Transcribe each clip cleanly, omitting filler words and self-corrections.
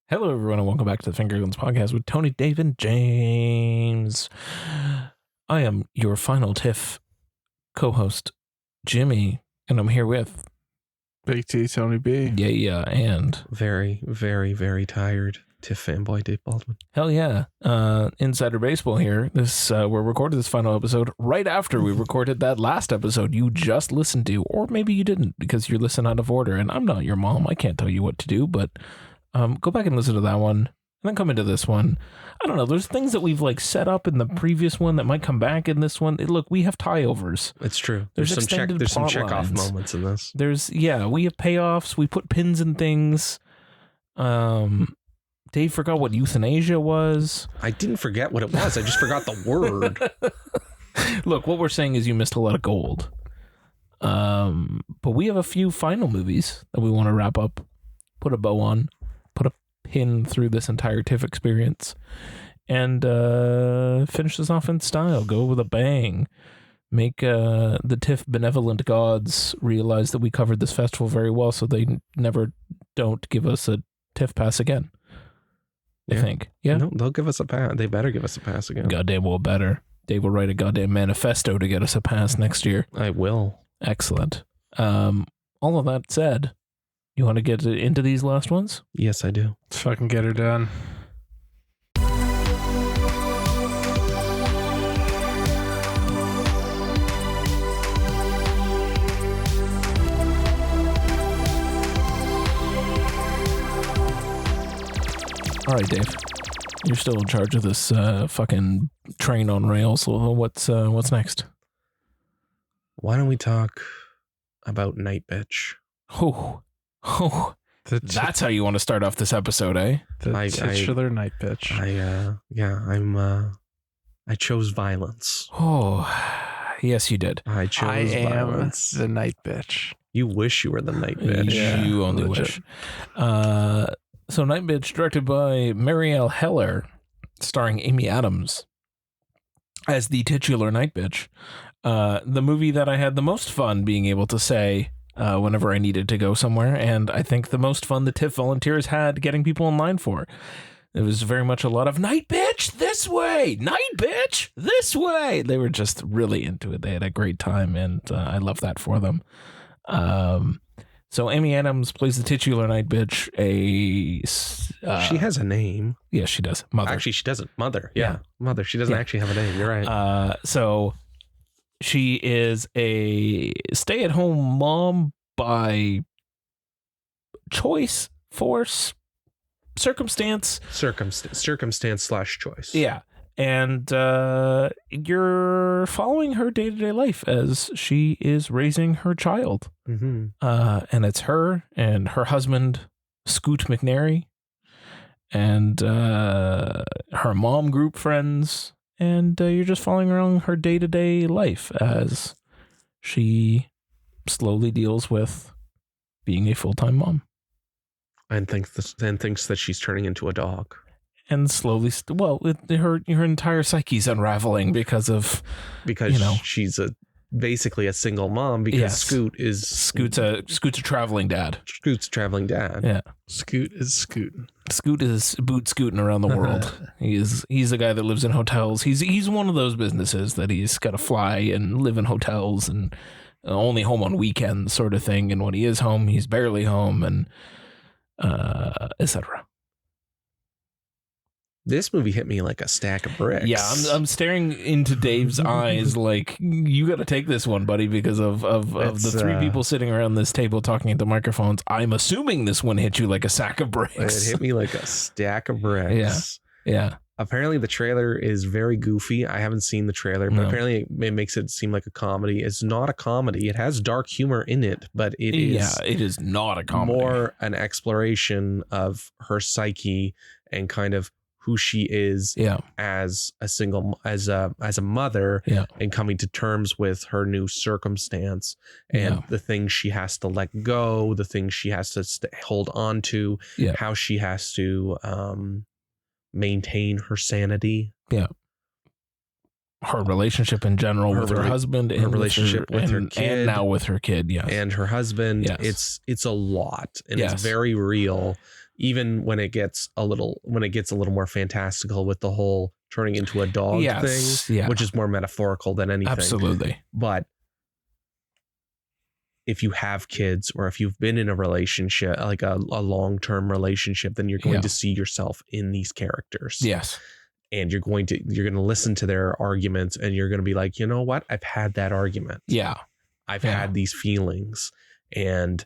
Hello, everyone, and welcome back to the Finger Guns Podcast with Tony, Dave, and James. I am your final Tiff co-host, Jimmy, and I'm here with Big T, Tony B. Yeah, and Very, very, very tired Tiff fanboy Dave Baldwin. hell yeah, Insider Baseball here. We're recording this final episode right after we recorded that last episode you just listened to, or maybe you didn't because you're listening out of order, and I'm not your mom. I can't tell you what to do, but go back and listen to that one, and then come into this one. I don't know. There's things that we've set up in the previous one that might come back in this one. Look, we have tie-overs. It's true. There's some check-off moments in this. We have payoffs. We put pins in things. Dave forgot what euthanasia was. I didn't forget what it was. I just forgot the word. Look, what we're saying is you missed a lot of gold. But we have a few final movies that we want to wrap up, put a bow on, put a pin through this entire TIFF experience, and finish this off in style. Go with a bang. Make the TIFF benevolent gods realize that we covered this festival very well, so they never don't give us a TIFF pass again. I think. Yeah. No, they'll give us a pass. They better give us a pass again. Goddamn well better. Dave will write a goddamn manifesto to get us a pass next year. I will. Excellent. All of that said, you want to get into these last ones? Yes, I do. Let's fucking get her done. All right, Dave. You're still in charge of this fucking train on rails. So what's next? Why don't we talk about Night Bitch? Oh, that's how you want to start off this episode, eh? The titular night bitch. I chose violence. Oh, yes, you did. I chose violence. The night bitch. You wish you were the Night Bitch. Yeah, you only legit. wish. So Night Bitch, directed by Marielle Heller, starring Amy Adams as the titular Night Bitch. The movie that I had the most fun being able to say whenever I needed to go somewhere, and I think the most fun the TIFF volunteers had getting people in line for. It was very much a lot of Night Bitch this way, Night Bitch this way. They were just really into it. They had a great time, and I love that for them. So Amy Adams plays the titular Night Bitch. She has a name. Yeah, she does. Mother. Actually, she doesn't. Mother. Yeah. Mother. She doesn't actually have a name. You're right. So she is a stay-at-home mom by choice, force, circumstance. Circumstance/choice. Yeah. And you're following her day-to-day life as she is raising her child. Mm-hmm. And it's her and her husband, Scoot McNary, and her mom group friends. And you're just following around her day-to-day life as she slowly deals with being a full-time mom. And thinks that she's turning into a dog. And slowly, her entire psyche's unraveling because she's basically a single mom because Scoot's a traveling dad. Scoot's a traveling dad. Yeah, Scoot is scooting. Scoot is boot scooting around the world. He's a guy that lives in hotels. He's one of those businesses that he's got to fly and live in hotels and only home on weekends sort of thing. And when he is home, he's barely home, and etc. This movie hit me like a stack of bricks. Yeah, I'm staring into Dave's eyes like, you got to take this one, buddy, because of the three people sitting around this table talking at the microphones. I'm assuming this one hit you like a sack of bricks. It hit me like a stack of bricks. Yeah. Apparently the trailer is very goofy. I haven't seen the trailer, but apparently it makes it seem like a comedy. It's not a comedy. It has dark humor in it, but it is not a comedy. More an exploration of her psyche and kind of who she is as a mother and coming to terms with her new circumstance and the things she has to let go, the things she has to hold on to, how she has to maintain her sanity. Yeah. Her relationship in general with her husband, her relationship with her kid, and now with her kid, and her husband. It's a lot, and it's very real. even when it gets a little more fantastical with the whole turning into a dog thing, which is more metaphorical than anything. Absolutely. But if you have kids or if you've been in a relationship, like a long-term relationship, then you're going to see yourself in these characters. Yes. And you're going to listen to their arguments and you're going to be like, you know what? I've had that argument. Yeah. I've had these feelings. And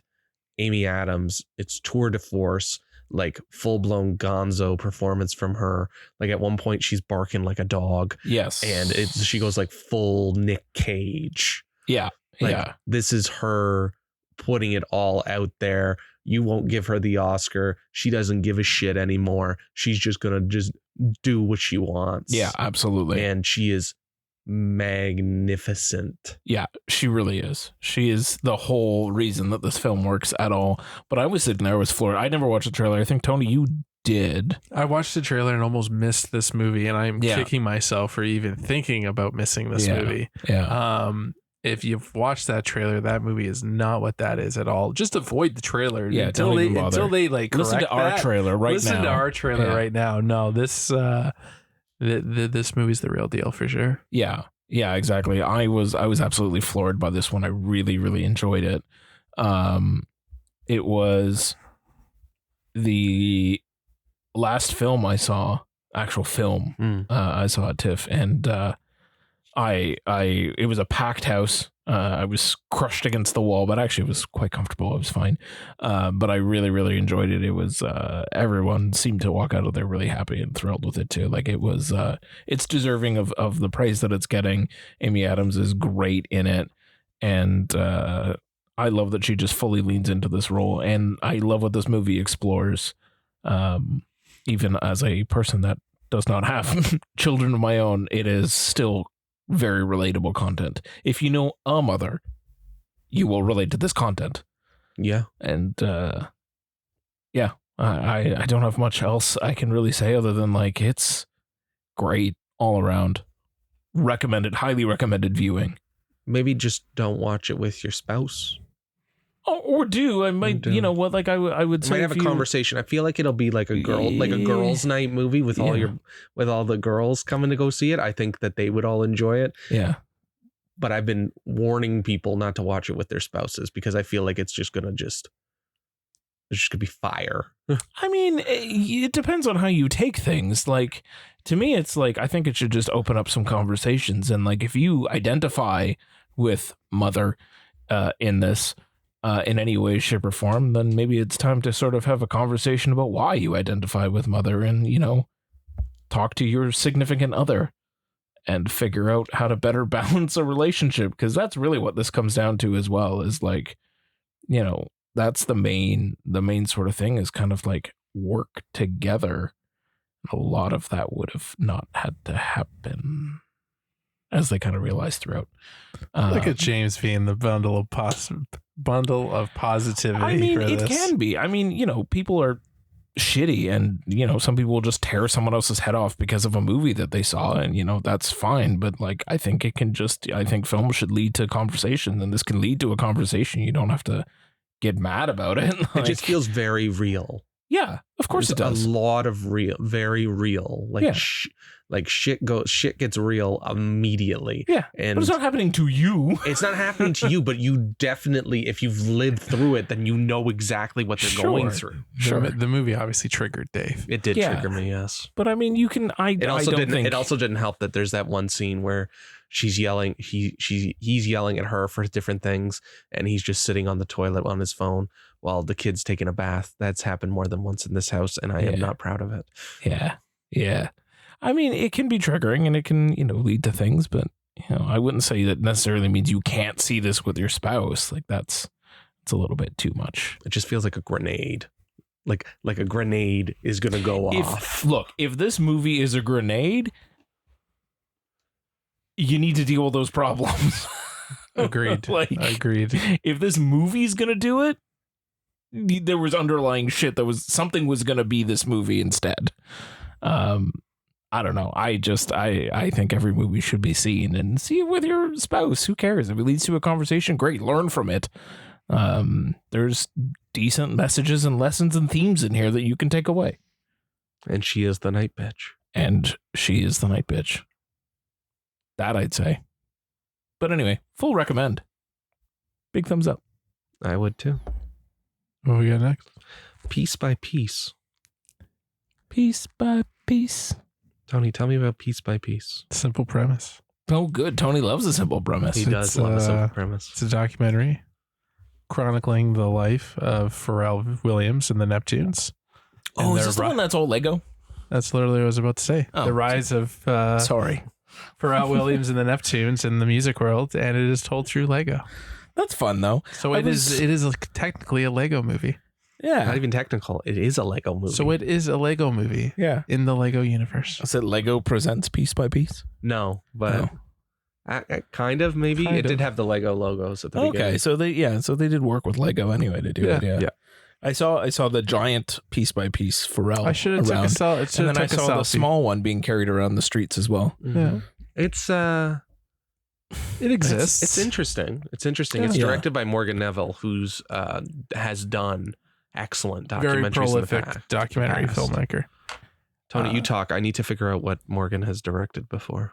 Amy Adams, it's tour de force, like full-blown gonzo performance from her. Like at one point she's barking like a dog. Yes. And she goes like full Nick Cage. Yeah. Like, this is her putting it all out there. You won't give her the Oscar. She doesn't give a shit anymore. She's just going to just do what she wants. Yeah, absolutely. And she is magnificent. Yeah, she really is. She is the whole reason that this film works at all. But I was sitting there, I was floored. I never watched the trailer. I think, Tony, you did. I watched the trailer and almost missed this movie, and I'm kicking myself for even thinking about missing this movie. Yeah. If you've watched that trailer, that movie is not what that is at all. Just avoid the trailer until they like listen to our trailer right now. Listen to our trailer right now. No, this this movie's the real deal for sure. Yeah. Yeah, exactly. I was absolutely floored by this one. I really, really enjoyed it. It was the last film I saw, actual film I saw at Tiff, and it was a packed house. I was crushed against the wall, but actually it was quite comfortable. It was fine. But I really, really enjoyed it. It was, everyone seemed to walk out of there really happy and thrilled with it too. Like it was, it's deserving of the praise that it's getting. Amy Adams is great in it. And, I love that she just fully leans into this role. And I love what this movie explores. Even as a person that does not have children of my own, it is still very relatable content. If you know a mother, you will relate to this content. Yeah. And I don't have much else I can really say other than like it's great all around. Recommended, highly recommended viewing. Maybe just don't watch it with your spouse. Or do I might you know what, like I would say might have a conversation. I feel like it'll be like a girls' night movie with all the girls coming to go see it. I think that they would all enjoy it. Yeah. But I've been warning people not to watch it with their spouses because I feel like it's just gonna there's just gonna be fire. I mean, it depends on how you take things. Like to me, it's like I think it should just open up some conversations, and like if you identify with mother in this. In any way, shape, or form, then maybe it's time to sort of have a conversation about why you identify with mother and, you know, talk to your significant other and figure out how to better balance a relationship. Because that's really what this comes down to as well, is like, you know, that's the main sort of thing is kind of like work together. A lot of that would have not had to happen, as they kind of realized throughout. Look at James being the bundle of positivity. I mean, for it this. can be. I mean, you know, people are shitty, and you know, some people will just tear someone else's head off because of a movie that they saw, and you know, that's fine. But like, I think film should lead to conversation, and this can lead to a conversation. You don't have to get mad about it. Like, it just feels very real. Yeah, of course it does. A lot of very real. Like shit gets real immediately. Yeah, and but it's not happening to you. It's not happening to you, but you definitely, if you've lived through it, then you know exactly what they're going through. Sure, the movie obviously triggered Dave. It did trigger me, yes. But I mean, you can. It also didn't help that there's that one scene where she's yelling. He's yelling at her for different things, and he's just sitting on the toilet on his phone while the kid's taking a bath. That's happened more than once in this house, and I am not proud of it. Yeah. I mean, it can be triggering, and it can, you know, lead to things, but you know, I wouldn't say that necessarily means you can't see this with your spouse. Like it's a little bit too much. It just feels like a grenade. Like a grenade is going to go off. Look, if this movie is a grenade, you need to deal with those problems. Agreed. Agreed. If this movie's going to do it, there was underlying shit something was going to be this movie instead. I don't know. I think every movie should be seen, and see it with your spouse. Who cares? If it leads to a conversation, great. Learn from it. There's decent messages and lessons and themes in here that you can take away. And she is the night bitch. That I'd say. But anyway, full recommend. Big thumbs up. I would too. What we got next? Piece by Piece. Piece by Piece. Tony, tell me about Piece by Piece. Simple premise. Oh, good. Tony loves a simple premise. He does love a simple premise. It's a documentary chronicling the life of Pharrell Williams and the Neptunes. Oh, is this the one that's all Lego? That's literally what I was about to say. The rise of Pharrell Williams and the Neptunes in the music world, and it is told through Lego. That's fun though. So it is technically a Lego movie. Yeah. Not even technical. It is a Lego movie. So it is a Lego movie. Yeah. In the Lego universe. Is it Lego Presents Piece by Piece? No, but kind of maybe. It did have the Lego logos at the beginning. Okay, so they did work with Lego anyway to do it. Yeah. I saw the giant Piece by Piece Pharrell. I should have took a selfie. And then I saw the small one being carried around the streets as well. Mm-hmm. Yeah. It's it exists. It's interesting. It's interesting. It's directed by Morgan Neville, who's has done excellent documentaries. Very prolific documentary filmmaker. Tony, you talk. I need to figure out what Morgan has directed before.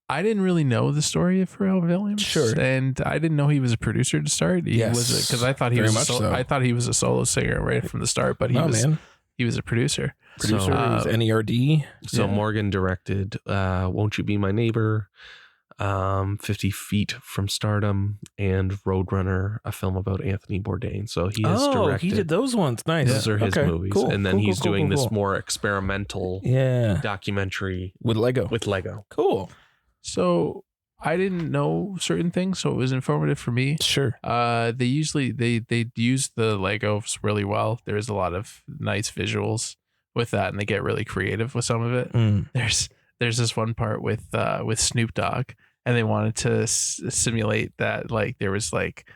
I didn't really know the story of Pharrell Williams. Sure. And I didn't know he was a producer to start. Was because I thought he was I thought he was a solo singer right from the start, but he was a producer. Producer was NERD. So Morgan directed Won't You Be My Neighbor, 50 Feet from Stardom, and Roadrunner, a film about Anthony Bourdain. So he has directed. He did those ones. Nice. Those are his movies. Cool. And then he's doing this more experimental documentary with Lego. Cool. So I didn't know certain things, so it was informative for me. Sure. They usually they use the Legos really well. There's a lot of nice visuals with that, and they get really creative with some of it. There's this one part with Snoop Dogg, and they wanted to simulate that like there was like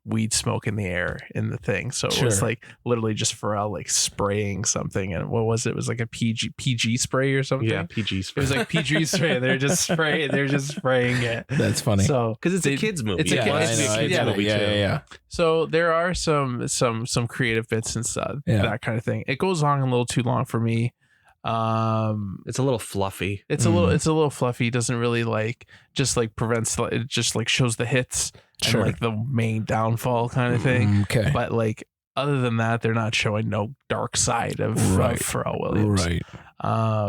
weed smoke in the air in the thing. So it was like literally just Pharrell like spraying something. And what was it? It was like a PG spray or something. Yeah, PG spray. It was like PG spray. They're just spraying it. That's funny. So because it's a kids movie. It's a kids movie. Yeah. So there are some creative bits and stuff, that kind of thing. It goes on a little too long for me. It's a little fluffy. It's a little fluffy. Doesn't really prevents, it just like shows the hits and like the main downfall kind of thing. Okay. But like other than that, they're not showing no dark side of Pharrell Williams. Right.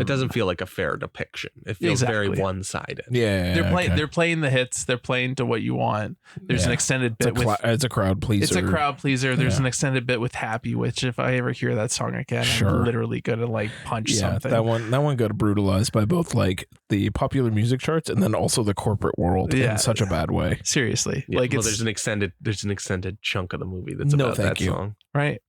It doesn't feel like a fair depiction. It feels very one-sided. Yeah. They're playing the hits. They're playing to what you want. There's an extended bit it's a crowd pleaser. It's a crowd pleaser. There's an extended bit with Happy, which if I ever hear that song again, I'm literally gonna like punch something. That one got brutalized by both like the popular music charts and then also the corporate world in such a bad way. Seriously. Yeah, like there's an extended chunk of the movie that's about that song. Right.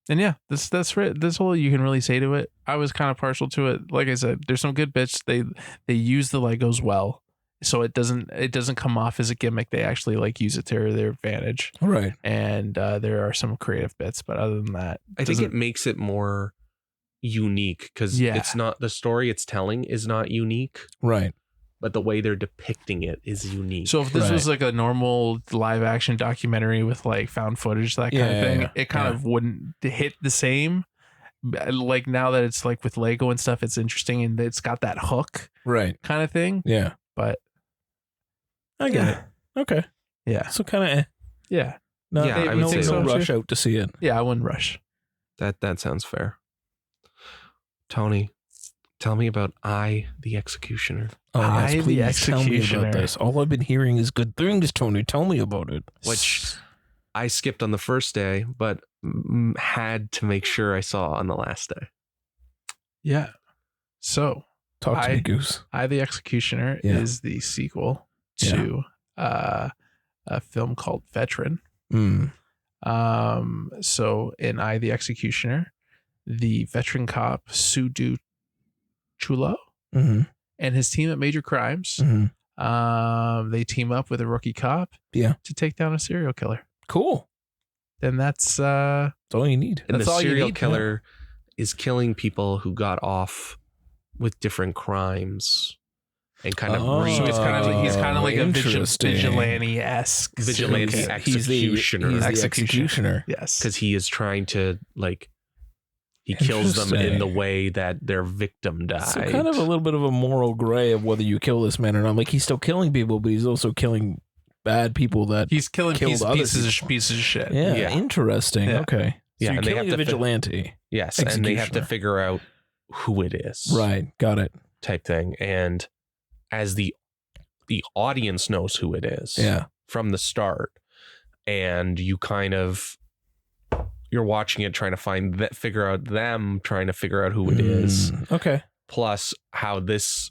And yeah, that's right. That's all you can really say to it. I was kind of partial to it. Like I said, there's some good bits. They use the Legos well, so it doesn't come off as a gimmick. They actually like use it to their advantage. Right. And there are some creative bits, but other than that, I think it makes it more unique because it's not the story it's telling is not unique. Right. But the way they're depicting it is unique. So if this was like a normal live action documentary with like found footage, that kind of thing, it kind of wouldn't hit the same. Like now that it's like with Lego and stuff, it's interesting and it's got that hook kind of thing. Yeah. But I get it. Okay. Yeah. So kind of yeah. No, I would say no rush out to see it. Yeah, I wouldn't rush. That sounds fair. Tony, tell me about I, the Executioner. Oh, yes, please tell me about this. All I've been hearing is good things, Tony. Tell me about it. Which I skipped on the first day, but had to make sure I saw on the last day. Yeah. So, talk to me, Goose. I, the Executioner is the sequel to a film called Veteran. So in I, the Executioner, the veteran cop Sudu Chulo and his team at Major Crimes, they team up with a rookie cop to take down a serial killer. Cool. Then that's all you need. And the serial killer is killing people who got off with different crimes. and kind of So he's kind of like a vigilante-esque. Vigilante executioner. He's the executioner. Yes. Because he is trying to like, he kills them in the way that their victim died. So kind of a little bit of a moral gray of whether you kill this man or not. Like he's still killing people, but he's also killing bad people that he's killing pieces of shit. Yeah, interesting. Yeah. Okay. So you're and killing a vigilante. Yes, and they have to figure out who it is. Right, got it. Type thing. And as the audience knows who it is from the start, and you kind of, you're watching it trying to figure out who it is. Okay. Plus how this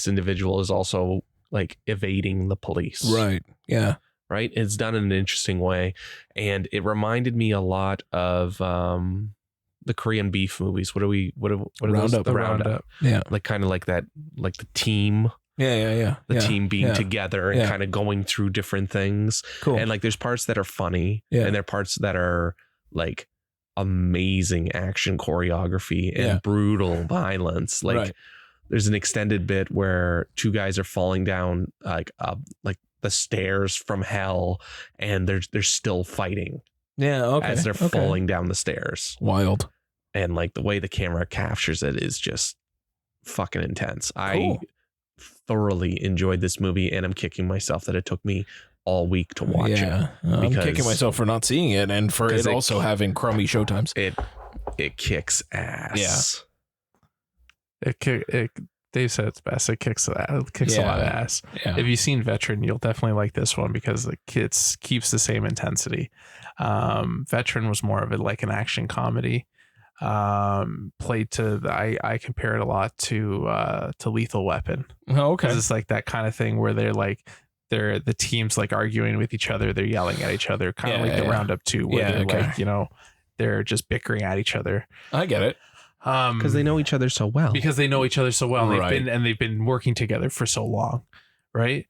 individual is also like evading the police. Right. Yeah. Right. It's done in an interesting way. And it reminded me a lot of the Korean beef movies. What are those? The Roundup. Yeah. Like kind of like that, like the team. Yeah. The team being together and kind of going through different things. Cool. And like there's parts that are funny and there are parts that are like amazing action choreography and brutal violence. Like there's an extended bit where two guys are falling down like the stairs from hell, and they're still fighting. Yeah, okay. As they're falling down the stairs. Wild. And like the way the camera captures it is just fucking intense. Cool. I thoroughly enjoyed this movie, and I'm kicking myself that it took me all week to watch it. I'm kicking myself for not seeing it and for it also having crummy showtimes. It kicks ass. Yeah. Dave said it's best. It kicks a lot of ass. Yeah. If you've seen Veteran, you'll definitely like this one because it keeps the same intensity. Veteran was more of like an action comedy. Played to I compare it a lot to Lethal Weapon. Oh, okay. 'Cause it's like that kind of thing where the teams like arguing with each other, they're yelling at each other, kind of like the Roundup 2 where they're like, they're just bickering at each other. I get it. Because they know each other so well. And they've been working together for so long, right?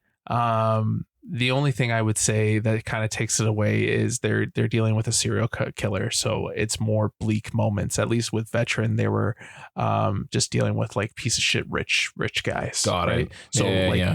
The only thing I would say that kind of takes it away is they're dealing with a serial killer, so it's more bleak moments. At least with Veteran, they were just dealing with like piece of shit rich guys. Got it. So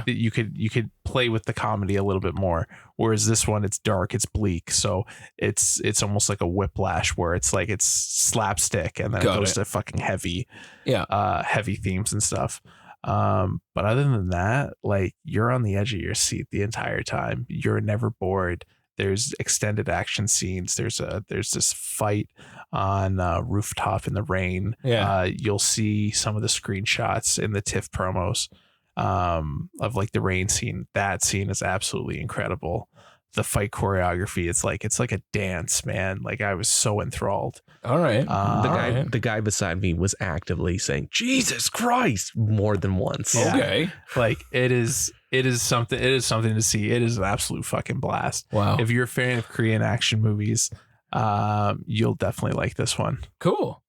you could play with the comedy a little bit more. Whereas this one, it's dark, it's bleak, so it's almost like a whiplash where it's like it's slapstick and then it goes to fucking heavy themes and stuff. But other than that, like you're on the edge of your seat the entire time. You're never bored. There's extended action scenes. There's this fight on a rooftop in the rain. You'll see some of the screenshots in the Tiff promos of like the rain scene. That scene is absolutely incredible. The fight choreography, it's like a dance, man. Like I was so enthralled. All right. The guy beside me was actively saying Jesus Christ more than once. Yeah. Okay. Like it is something to see. It is an absolute fucking blast. Wow. If you're a fan of Korean action movies, you'll definitely like this one. Cool.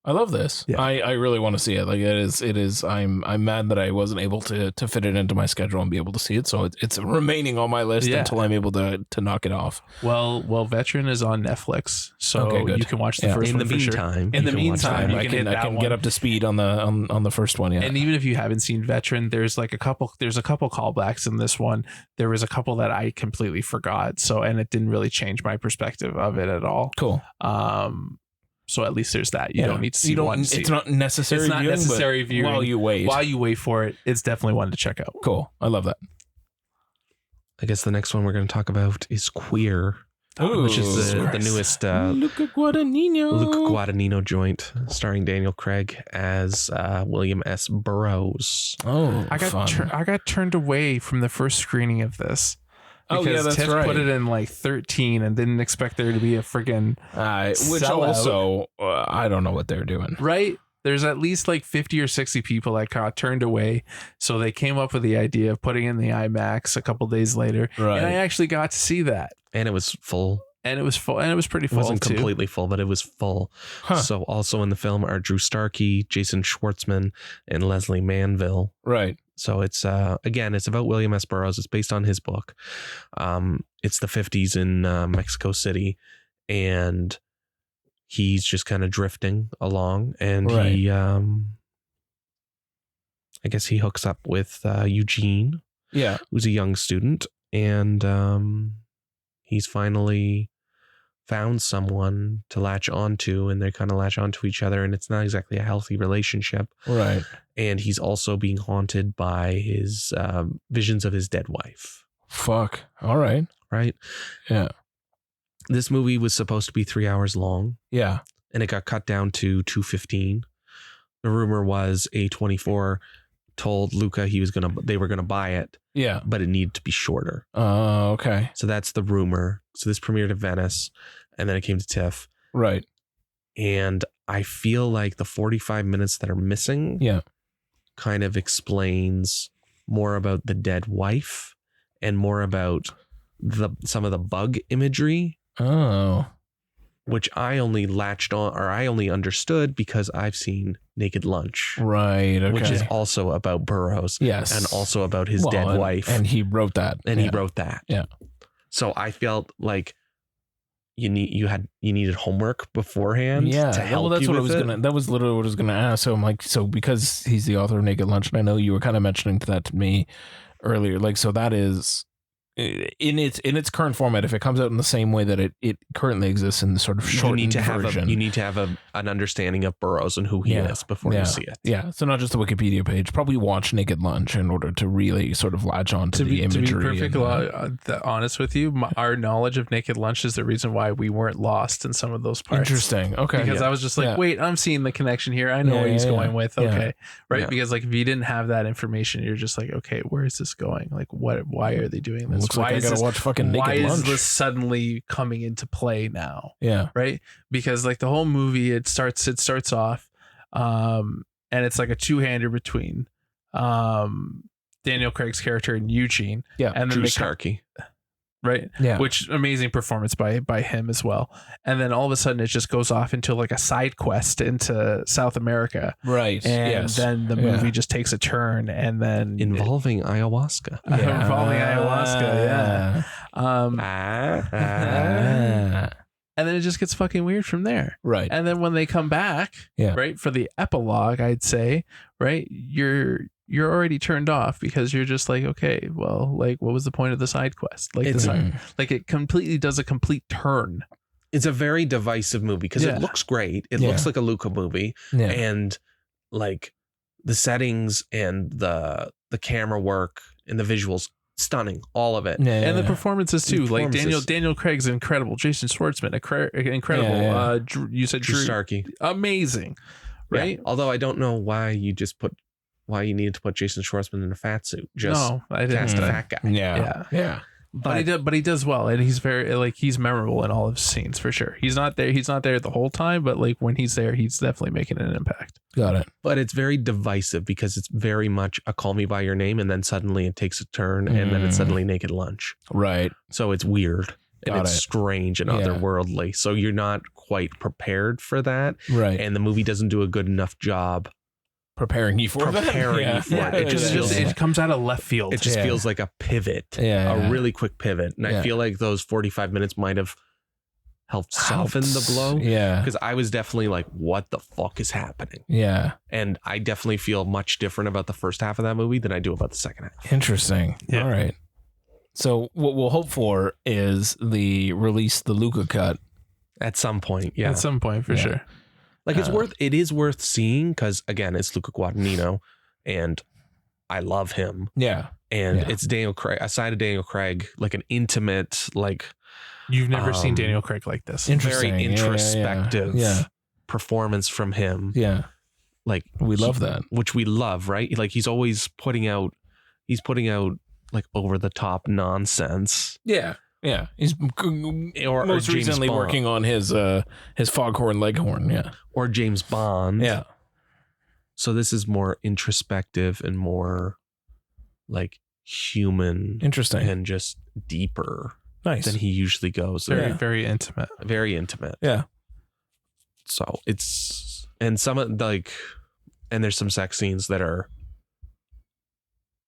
I love this. Yeah. I really want to see it. Like it is. I'm mad that I wasn't able to fit it into my schedule and be able to see it. So it's remaining on my list until I'm able to knock it off. Well, Veteran is on Netflix, so you can watch the first one. In the meantime, I can get up to speed on the first one. Yeah. And even if you haven't seen Veteran, there's a couple callbacks in this one. There was a couple that I completely forgot. And it didn't really change my perspective of it at all. Cool. So at least there's that. You don't need to see one. It's not necessary. It's not necessary viewing. While you wait for it, it's definitely one to check out. Cool. I love that. I guess the next one we're going to talk about is Queer, which is the newest Luca Guadagnino joint, starring Daniel Craig as William S. Burroughs. Oh, I got turned away from the first screening of this. Because that's Tiff right. put it in like 13 and didn't expect there to be a friggin' which sellout. Also I don't know what they're doing. Right? There's at least like 50 or 60 people that got turned away. So they came up with the idea of putting in the IMAX a couple days later. Right. And I actually got to see that. And it was full. And it was full. And it was pretty full. It wasn't completely full, but it was full. Huh. So also in the film are Drew Starkey, Jason Schwartzman, and Leslie Manville. Right. So it's again, it's about William S. Burroughs. It's based on his book. It's the 50s in Mexico City, and he's just kind of drifting along, and I guess he hooks up with Eugene, who's a young student, and he's finally found someone to latch onto, and they kind of latch onto each other, and it's not exactly a healthy relationship. Right. And he's also being haunted by his visions of his dead wife. Fuck. All right. Right? Yeah. This movie was supposed to be 3 hours long. Yeah. And it got cut down to 2:15. The rumor was A24 told Luca they were gonna buy it. Yeah. But it needed to be shorter. Oh, okay. So that's the rumor. So this premiered at Venice, and then it came to TIFF. Right. And I feel like the 45 minutes that are missing kind of explains more about the dead wife and more about some of the bug imagery. Oh. Which I only latched on, or I only understood because I've seen Naked Lunch. Right. Okay. Which is also about Burroughs. Yes. And also about his dead wife. And he wrote that. He wrote that. Yeah. So I felt like you needed homework beforehand to help you that's what with it. That was literally what I was gonna ask. So I'm like, because he's the author of Naked Lunch, and I know you were kind of mentioning that to me earlier. Like, so that is in its current format. If it comes out in the same way that it currently exists in the sort of shortened version, you need to have an understanding of Burroughs and who he is before you see it. Yeah. So not just the Wikipedia page. Probably watch Naked Lunch in order to really sort of latch on to the imagery. To be perfectly honest with you, our knowledge of Naked Lunch is the reason why we weren't lost in some of those parts. Interesting. Okay. Because I was just like, wait, I'm seeing the connection here. I know what he's going with. Okay. Right. Yeah. Because like if you didn't have that information, you're just like, okay, where is this going? Like why are they doing this? Looks like I gotta watch fucking Naked Lunch. Why is this suddenly coming into play now? Yeah. Right. Because like the whole movie, it starts off, and it's like a two-hander between Daniel Craig's character and Eugene. Yeah. And then Drew Starkey. Right. Yeah. Which amazing performance by him as well. And then all of a sudden it just goes off into like a side quest into South America. Right. And then the movie just takes a turn, and then involving ayahuasca. Involving ayahuasca. Yeah. And then it just gets fucking weird from there. Right. And then when they come back, right, for the epilogue, I'd say, right, you're already turned off because you're just like, okay, well, like, what was the point of the side quest? Like, it completely does a complete turn. It's a very divisive movie because it looks great. It looks like a Luca movie, and like the settings and the camera work and the visuals, stunning, all of it. And the performances too. Like Daniel Craig's incredible. Jason Schwartzman, incredible. You said Drew Starkey, amazing, right? Although I don't know why you needed to put Jason Schwartzman in a fat suit. I didn't. Cast a fat guy. Yeah. But he does well, and he's very he's memorable in all of his scenes for sure. He's not there the whole time, but like when he's there, he's definitely making an impact. Got it. But it's very divisive because it's very much a Call Me by Your Name, and then suddenly it takes a turn, and then it's suddenly Naked Lunch. Right. So it's weird and it's strange and otherworldly. So you're not quite prepared for that. Right. And the movie doesn't do a good enough job preparing you for it. It just comes out of left field. It just feels like a pivot, a really quick pivot. And I feel like those 45 minutes might have helped soften the blow. Yeah. Because I was definitely like, what the fuck is happening? Yeah. And I definitely feel much different about the first half of that movie than I do about the second half. Interesting. Yeah. All right. So what we'll hope for is the Luca cut. At some point, yeah. At some point, for sure. Like it is worth seeing because again, it's Luca Guadagnino and I love him. Yeah. And it's Daniel Craig, aside of Daniel Craig, like an intimate, like you've never seen Daniel Craig like this. Very introspective performance from him. Yeah. Like we love that. Which we love, right? Like he's always putting out like over the top nonsense. Yeah. Yeah, he's most recently working on his Foghorn Leghorn, or James Bond, yeah. So this is more introspective and more like human, interesting, and just deeper, than he usually goes. Very intimate, very intimate. Yeah. So and there's some sex scenes that are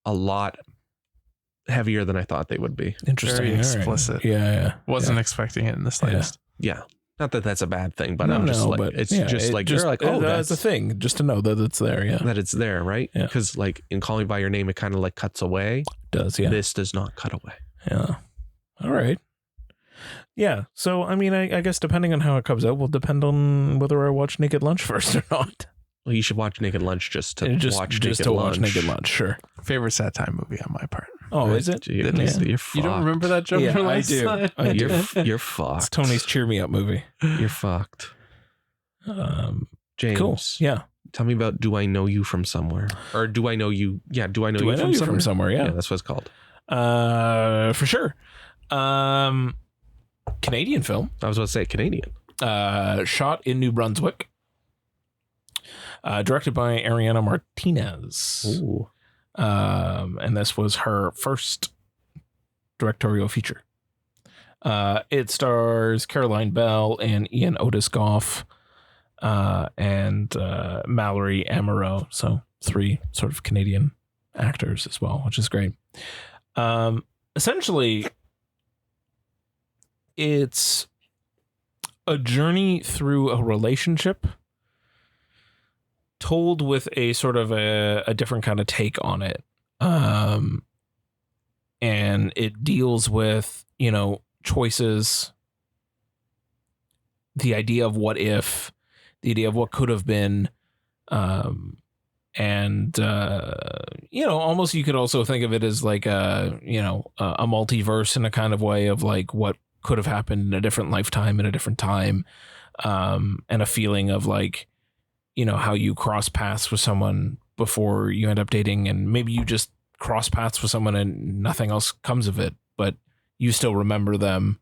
a lot heavier than I thought they would be. Interesting. Very explicit. Yeah. Wasn't expecting it in the slightest. Yeah. Not that that's a bad thing, but I'm just like, it's just like, you're like, oh, that's a thing, just to know that it's there. Yeah. That it's there. Right. Yeah. Because like in Call Me By Your Name, it kind of like cuts away. Does. Yeah. This does not cut away. Yeah. All right. Yeah. So, I mean, I guess depending on how it comes out will depend on whether I watch Naked Lunch first or not. Well, you should watch Naked Lunch just to watch Naked Lunch. Sure. Favorite satire movie on my part. Oh, is it? You're fucked. You don't remember that joke? Yeah, from I last do. time? I do. You're fucked. It's Tony's Cheer Me Up movie. You're fucked. James. Cool. Yeah. Tell me about Do I Know You From Somewhere? Or Do I Know You? Yeah, Do I Know You From Somewhere? Yeah. That's what it's called. For sure. Canadian film. I was about to say Canadian. Shot in New Brunswick. Directed by Ariana Martinez. Ooh. And this was her first directorial feature. It stars Caroline Bell and Ian Otis Goff and Mallory Amaro. So 3 sort of Canadian actors as well, which is great. Essentially, it's a journey through a relationship told with a sort of a different kind of take on it. And it deals with, choices, the idea of what if, the idea of what could have been. Almost you could also think of it as like a multiverse in a kind of way of like what could have happened in a different lifetime in a different time. And a feeling of like, how you cross paths with someone before you end up dating, and maybe you just cross paths with someone and nothing else comes of it, but you still remember them.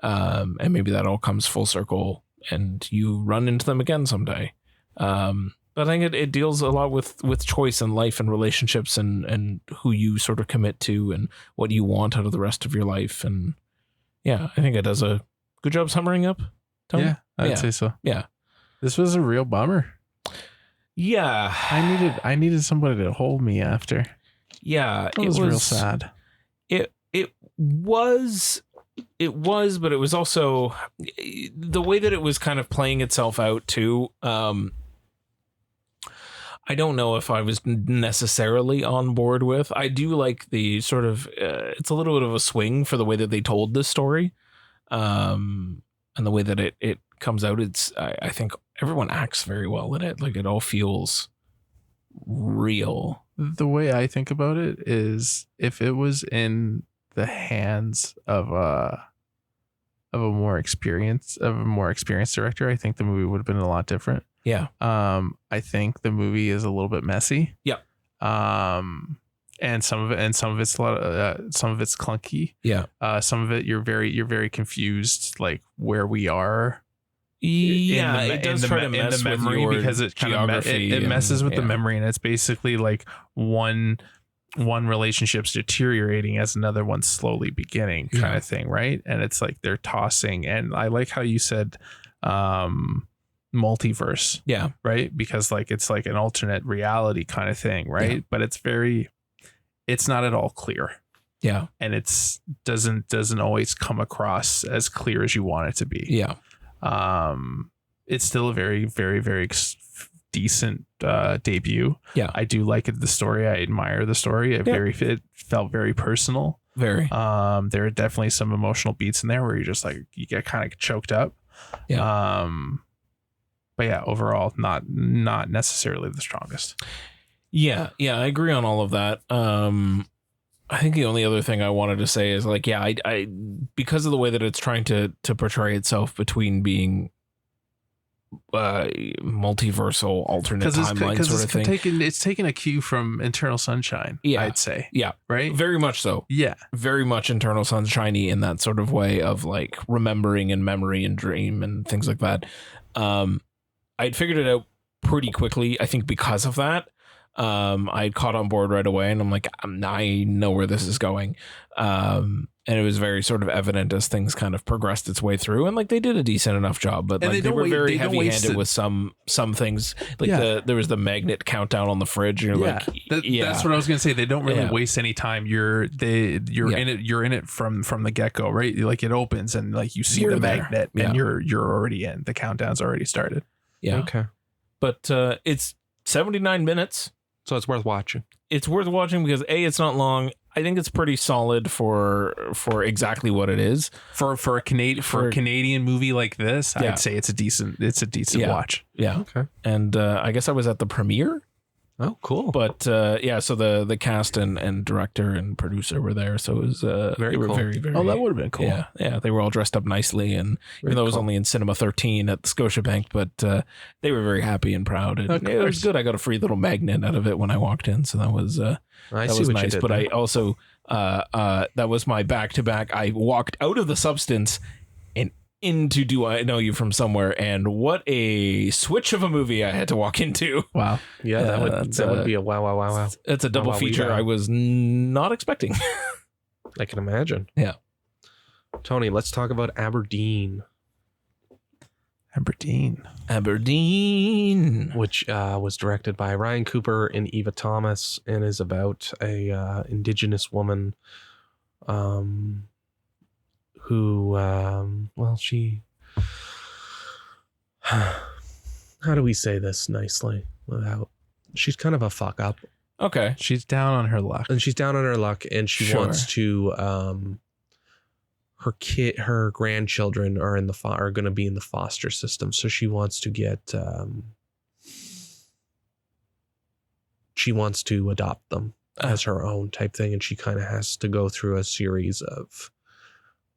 And maybe that all comes full circle and you run into them again someday. But I think it deals a lot with choice and life and relationships and who you sort of commit to and what you want out of the rest of your life. And yeah, I think it does a good job summing up. Tony? Yeah, I'd say so. Yeah. This was a real bummer. Yeah. I needed somebody to hold me after. Yeah. It was real sad. It was, but it was also the way that it was kind of playing itself out too. I don't know if I was necessarily on board with. I do like the sort of, it's a little bit of a swing for the way that they told this story. And the way that it comes out, I think everyone acts very well in it. Like it all feels real. The way I think about it is if it was in the hands of a more experienced director, I think the movie would have been a lot different. Yeah. I think the movie is a little bit messy. Yeah. And some of it's a lot some of it's clunky. Yeah. Some of it you're very confused, like where we are. Yeah, it does try to mess with your because it geography. It messes with the memory, and it's basically like one relationship's deteriorating as another one's slowly beginning, kind of thing, right? And it's like they're tossing. And I like how you said multiverse, right? Because like it's like an alternate reality kind of thing, right? But it's not at all clear. Yeah, and it's doesn't always come across as clear as you want it to be. Yeah. It's still a very, very, very decent debut. Yeah, I do like it. The story, I admire the story. It felt very personal. Very. There are definitely some emotional beats in there where you're just like you get kind of choked up. Yeah. But yeah, overall, not necessarily the strongest. Yeah, I agree on all of that. I think the only other thing I wanted to say is like, yeah, I because of the way that it's trying to portray itself between being multiversal alternate timeline sort of thing. It's taking a cue from Eternal Sunshine, I'd say. Yeah. Right? Very much so. Yeah. Very much Eternal Sunshine-y in that sort of way of like remembering and memory and dream and things like that. I'd figured it out pretty quickly, I think because of that. I caught on board right away and I'm like, I know where this is going. And it was very sort of evident as things kind of progressed its way through, and like they did a decent enough job, but like they were very heavy-handed with some things. Like there was the magnet countdown on the fridge. And you're that's what I was gonna say. They don't really waste any time. You're in it. You're in it from the get go, right? Like it opens and like you see the magnet, and you're already in. The countdown's already started. Yeah. Okay. But it's 79 minutes, so it's worth watching. It's worth watching because it's not long. I think it's pretty solid for exactly what it is. For a Canadian movie like this, I'd say it's a decent watch. Yeah. Okay. And I guess I was at the premiere. Oh, cool. But so the cast and director and producer were there, so it was very cool. Very, very, that would have been cool. Yeah, they were all dressed up nicely, and even though it was only in Cinema 13 at the Scotiabank, but they were very happy and proud, and it was good. I got a free little magnet out of it when I walked in, so that was nice. But I also that was my back-to-back. I walked out of the Substance and into Do I Know You From Somewhere, and what a switch of a movie I had to walk into. Wow. Yeah, that would be a wow. It's a double feature I was not expecting. I can imagine. Yeah. Tony, let's talk about Aberdeen. Aberdeen, which was directed by Ryan Cooper and Eva Thomas, and is about a Indigenous woman who she how do we say this nicely without she's kind of a fuck up. Okay. She's down on her luck. And she wants to her grandchildren are going to be in the foster system, so she wants to get she wants to adopt them as her own type thing, and she kind of has to go through a series of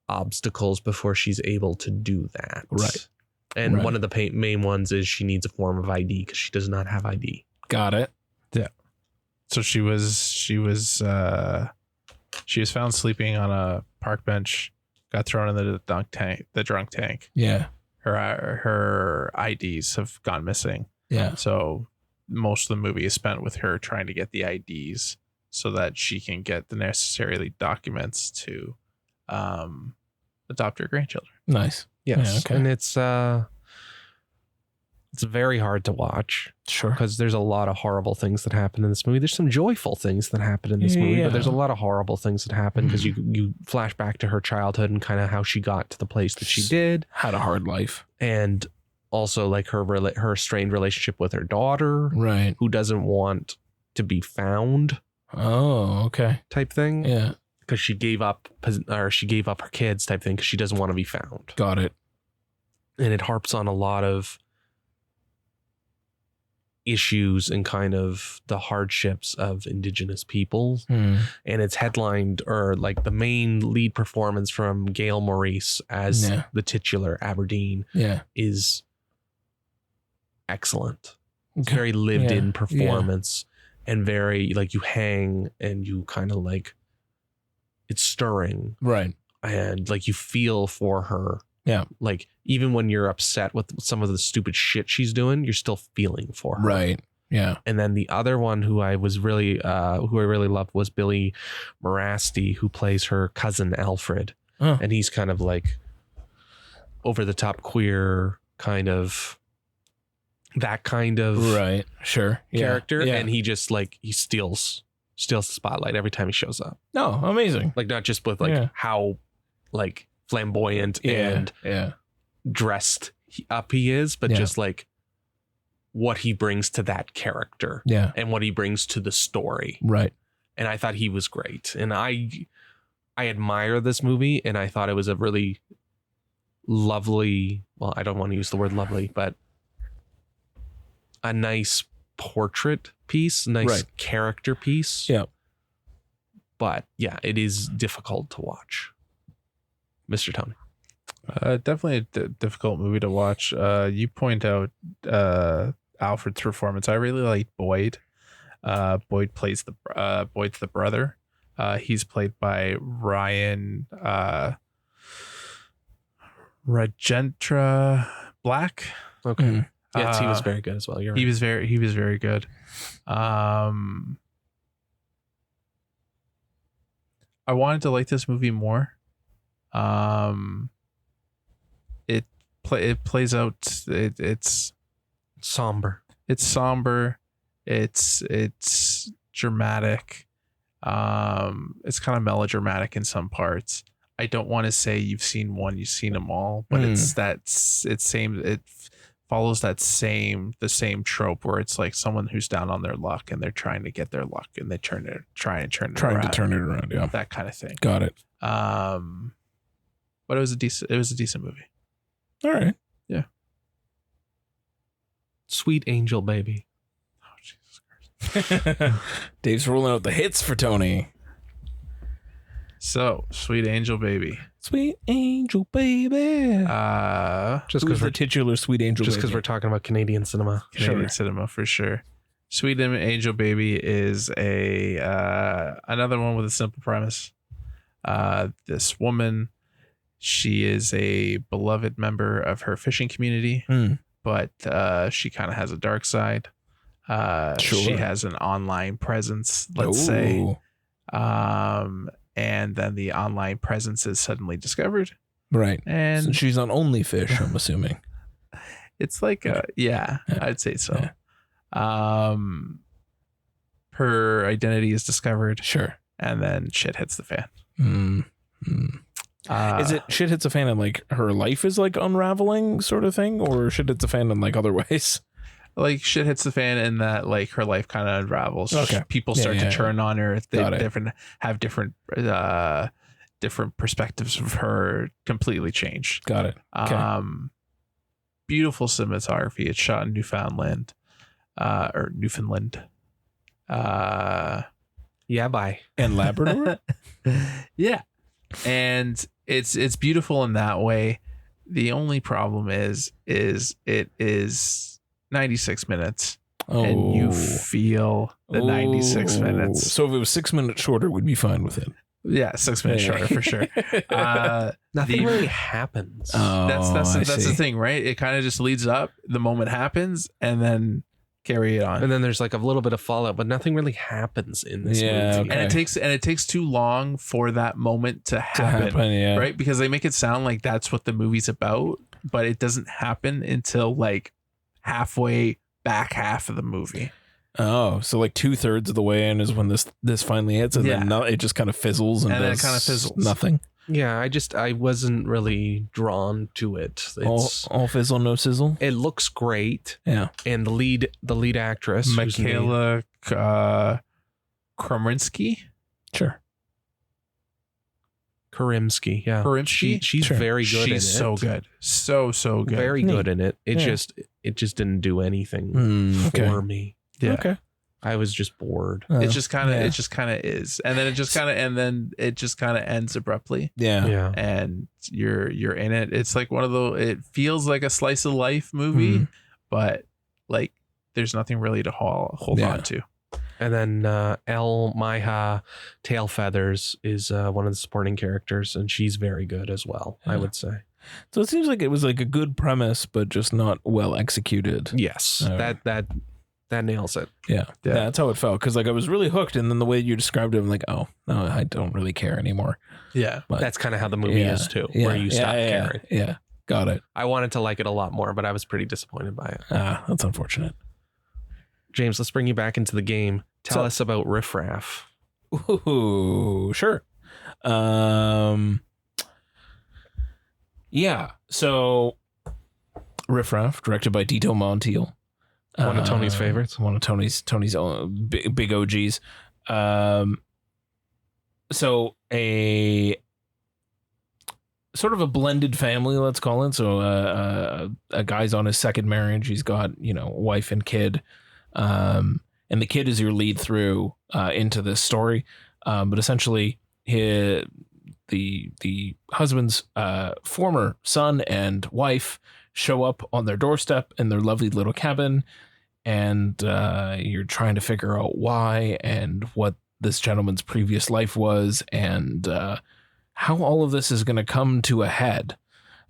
obstacles before she's able to do that. Right. And one of the main ones is she needs a form of ID because she does not have ID. Got it. Yeah. So she was found sleeping on a park bench, got thrown in the drunk tank. Yeah. Her IDs have gone missing. Yeah. So most of the movie is spent with her trying to get the IDs so that she can get the necessary documents to adopt her grandchildren. Nice. Yes. Yeah, okay. And it's very hard to watch. Sure. Because there's a lot of horrible things that happen in this movie. There's some joyful things that happen in this movie, but there's a lot of horrible things that happen because you flash back to her childhood and kind of how she got to the place that she did. Had a hard life. And also like her strained relationship with her daughter. Right. Who doesn't want to be found. Oh, okay. Type thing. Yeah. Because she gave up her kids type thing because she doesn't want to be found. Got it. And it harps on a lot of issues and kind of the hardships of Indigenous people. And it's headlined, or like the main lead performance from Gail Maurice as the titular Aberdeen is excellent. It's very lived in performance and very like you hang and you kind of like it's stirring. Right. And like you feel for her. Yeah. Like even when you're upset with some of the stupid shit she's doing, you're still feeling for her. Right. Yeah. And then the other one who I really loved was Billy Morasti, who plays her cousin Alfred. Oh. And he's kind of like over the top queer kind of that kind of right. Sure. character. Yeah. And he just like he steals the spotlight every time he shows up. No, amazing. Like not just with like how like flamboyant and dressed up he is, but just like what he brings to that character and what he brings to the story. Right. And I thought he was great. And I admire this movie, and I thought it was a really lovely, well, I don't want to use the word lovely, but a nice portrait piece, nice character piece. Yeah. But yeah, it is difficult to watch. Mr. Tony. Definitely a difficult movie to watch. You point out Alfred's performance. I really like Boyd. Boyd plays Boyd's the brother. He's played by Ryan Rajentra Black. Okay. Yes, he was very good as well. You're right. He was very good. I wanted to like this movie more. It plays out. It's somber. It's somber. It's dramatic. It's kind of melodramatic in some parts. I don't want to say you've seen one, you've seen them all, but it follows the same trope where it's like someone who's down on their luck and they're trying to get their luck and they trying to turn it around. Yeah, that kind of thing. Got it. But it was a decent movie. All right. Yeah. Sweet Angel Baby. Oh, Jesus Christ. Dave's rolling out the hits for Tony. So, Sweet Angel Baby. Sweet Angel Baby. Just because the titular Sweet Angel just Baby. because we're talking about Canadian cinema. Canadian cinema for sure. Sweet Angel Baby is another one with a simple premise. This woman, she is a beloved member of her fishing community, but she kind of has a dark side. She has an online presence, let's say. And then the online presence is suddenly discovered. Right. And so she's on OnlyFish, I'm assuming. It's like, I'd say so. Yeah. Her identity is discovered. Sure. And then shit hits the fan. Is it shit hits a fan and like her life is like unraveling sort of thing, or shit hits a fan in like other ways? Like shit hits the fan in that like her life kind of unravels. Okay. People start to turn on her. They have different perspectives of her completely changed. Got it. Okay. Beautiful cinematography. It's shot in Newfoundland. Yeah, bye. And Labrador? Yeah. And it's beautiful in that way. The only problem is it is 96 minutes and you feel the 96 minutes. So if it was 6 minutes shorter, we'd be fine with it. Yeah, 6 minutes shorter for sure. Nothing really happens. That's the thing, right? It kind of just leads up. The moment happens and then carry it on. And then there's like a little bit of fallout, but nothing really happens in this movie. Okay. And it takes too long for that moment to happen, right? Because they make it sound like that's what the movie's about, but it doesn't happen until like halfway back half of the movie. Oh, so like 2/3 of the way in is when this finally hits, and then it just kind of fizzles and then it kind of fizzles. Nothing. Yeah, I wasn't really drawn to it. It's all fizzle, no sizzle. It looks great. Yeah, and the lead actress, Michaela Kraminsky. Sure. Karimsky, yeah. Karimsky? She's very good in it. She's so good. So good. Very good in it. It just didn't do anything for me. Yeah. Okay. I was just bored. It just kind of is. And then it just kind of ends abruptly. Yeah. Yeah. And you're in it. It's like one of those, it feels like a slice of life movie, but like there's nothing really to hold on to. And then El Maiha Tail Feathers is one of the supporting characters, and she's very good as well, I would say. So it seems like it was like a good premise, but just not well executed. Yes, that nails it. Yeah, that's how it felt. Because like I was really hooked, and then the way you described it, I'm like, oh no, I don't really care anymore. Yeah, but that's kind of how the movie is too, where you stop caring. Yeah, got it. I wanted to like it a lot more, but I was pretty disappointed by it. That's unfortunate. James, let's bring you back into the game. Tell us about Riff Raff. Ooh, sure. Yeah. So Riff Raff, directed by Dito Montiel. One of Tony's favorites. One of Tony's big OGs. So a sort of a blended family, let's call it. So a guy's on his second marriage. He's got, wife and kid. And the kid is your lead through into this story. But essentially the husband's former son and wife show up on their doorstep in their lovely little cabin, and you're trying to figure out why and what this gentleman's previous life was, and how all of this is going to come to a head.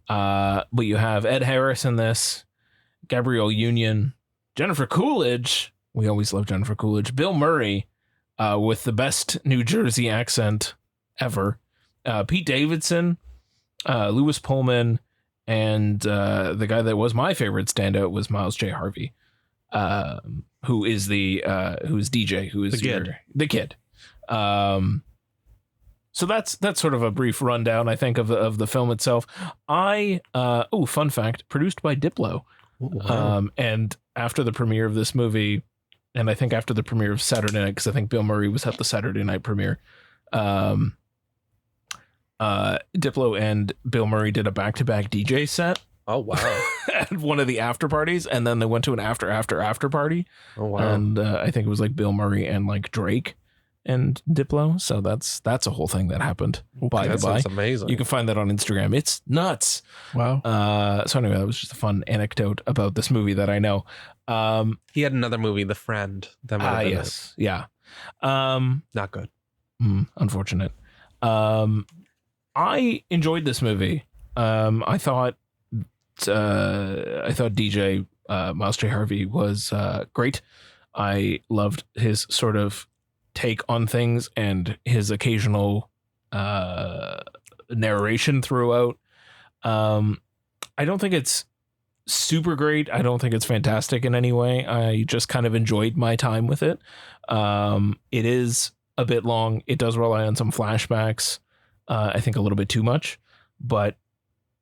But you have Ed Harris in this, Gabrielle Union, Jennifer Coolidge. We always love Jennifer Coolidge. Bill Murray with the best New Jersey accent ever. Pete Davidson, Lewis Pullman, and the guy that was my favorite standout was Miles J. Harvey, who is DJ, who is the kid. So that's sort of a brief rundown, I think, of the film itself. Fun fact, produced by Diplo. Wow. And after the premiere of this movie, and I think after the premiere of Saturday Night, because I think Bill Murray was at the Saturday night premiere, Diplo and Bill Murray did a back-to-back DJ set. Oh, wow. At one of the after parties, and then they went to an after party. Oh, wow. And I think it was like Bill Murray and like Drake and Diplo. So that's a whole thing that happened. That's amazing. You can find that on Instagram. It's nuts. Wow. So anyway, that was just a fun anecdote about this movie that I know. He had another movie, The Friend. That might have been yes. it. Yeah. Not good. Unfortunate. I enjoyed this movie. I thought DJ Miles J. Harvey was great. I loved his sort of take on things and his occasional narration throughout. I don't think it's super great. I don't think it's fantastic in any way. I just kind of enjoyed my time with it. It is a bit long. It does rely on some flashbacks. I think a little bit too much, but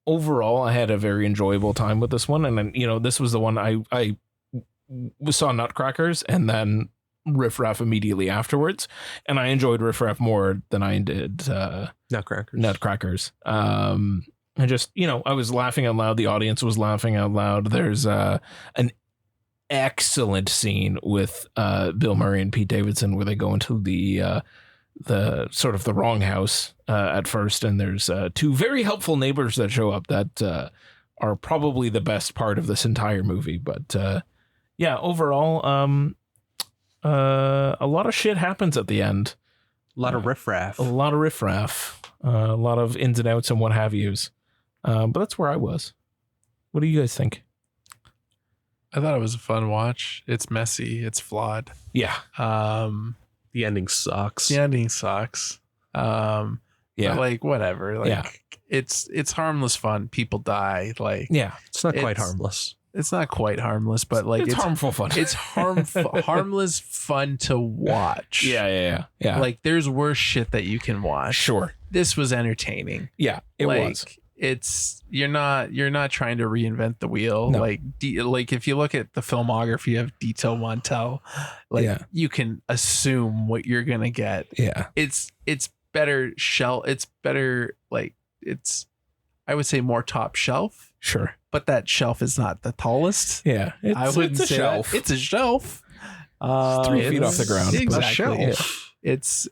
overall, I had a very enjoyable time with this one. And then, this was the one I saw Nutcrackers and then Riff Raff immediately afterwards. And I enjoyed Riff Raff more than I did Nutcrackers. I just, I was laughing out loud. The audience was laughing out loud. There's an excellent scene with Bill Murray and Pete Davidson where they go into the sort of the wrong house at first, and there's two very helpful neighbors that show up that are probably the best part of this entire movie. But overall, a lot of shit happens at the end. A lot of riffraff. A lot of ins and outs and what have yous. But that's where I was. What do you guys think? I thought it was a fun watch. It's messy. It's flawed. Yeah. The ending sucks. Yeah. Like whatever. Like it's harmless fun. People die. Like it's not quite harmless. It's not quite harmless, but like it's harmful fun. It's harmless fun to watch. Yeah. Like there's worse shit that you can watch. Sure. This was entertaining. Yeah, it was. It's you're not trying to reinvent the wheel. No. Like if you look at the filmography of Dito Montel, you can assume what you're gonna get. Yeah, it's better It's better I would say more top shelf. Sure, but that shelf is not the tallest. Yeah, I wouldn't say shelf. It's a shelf. It's 3 feet off the ground. Exactly. It's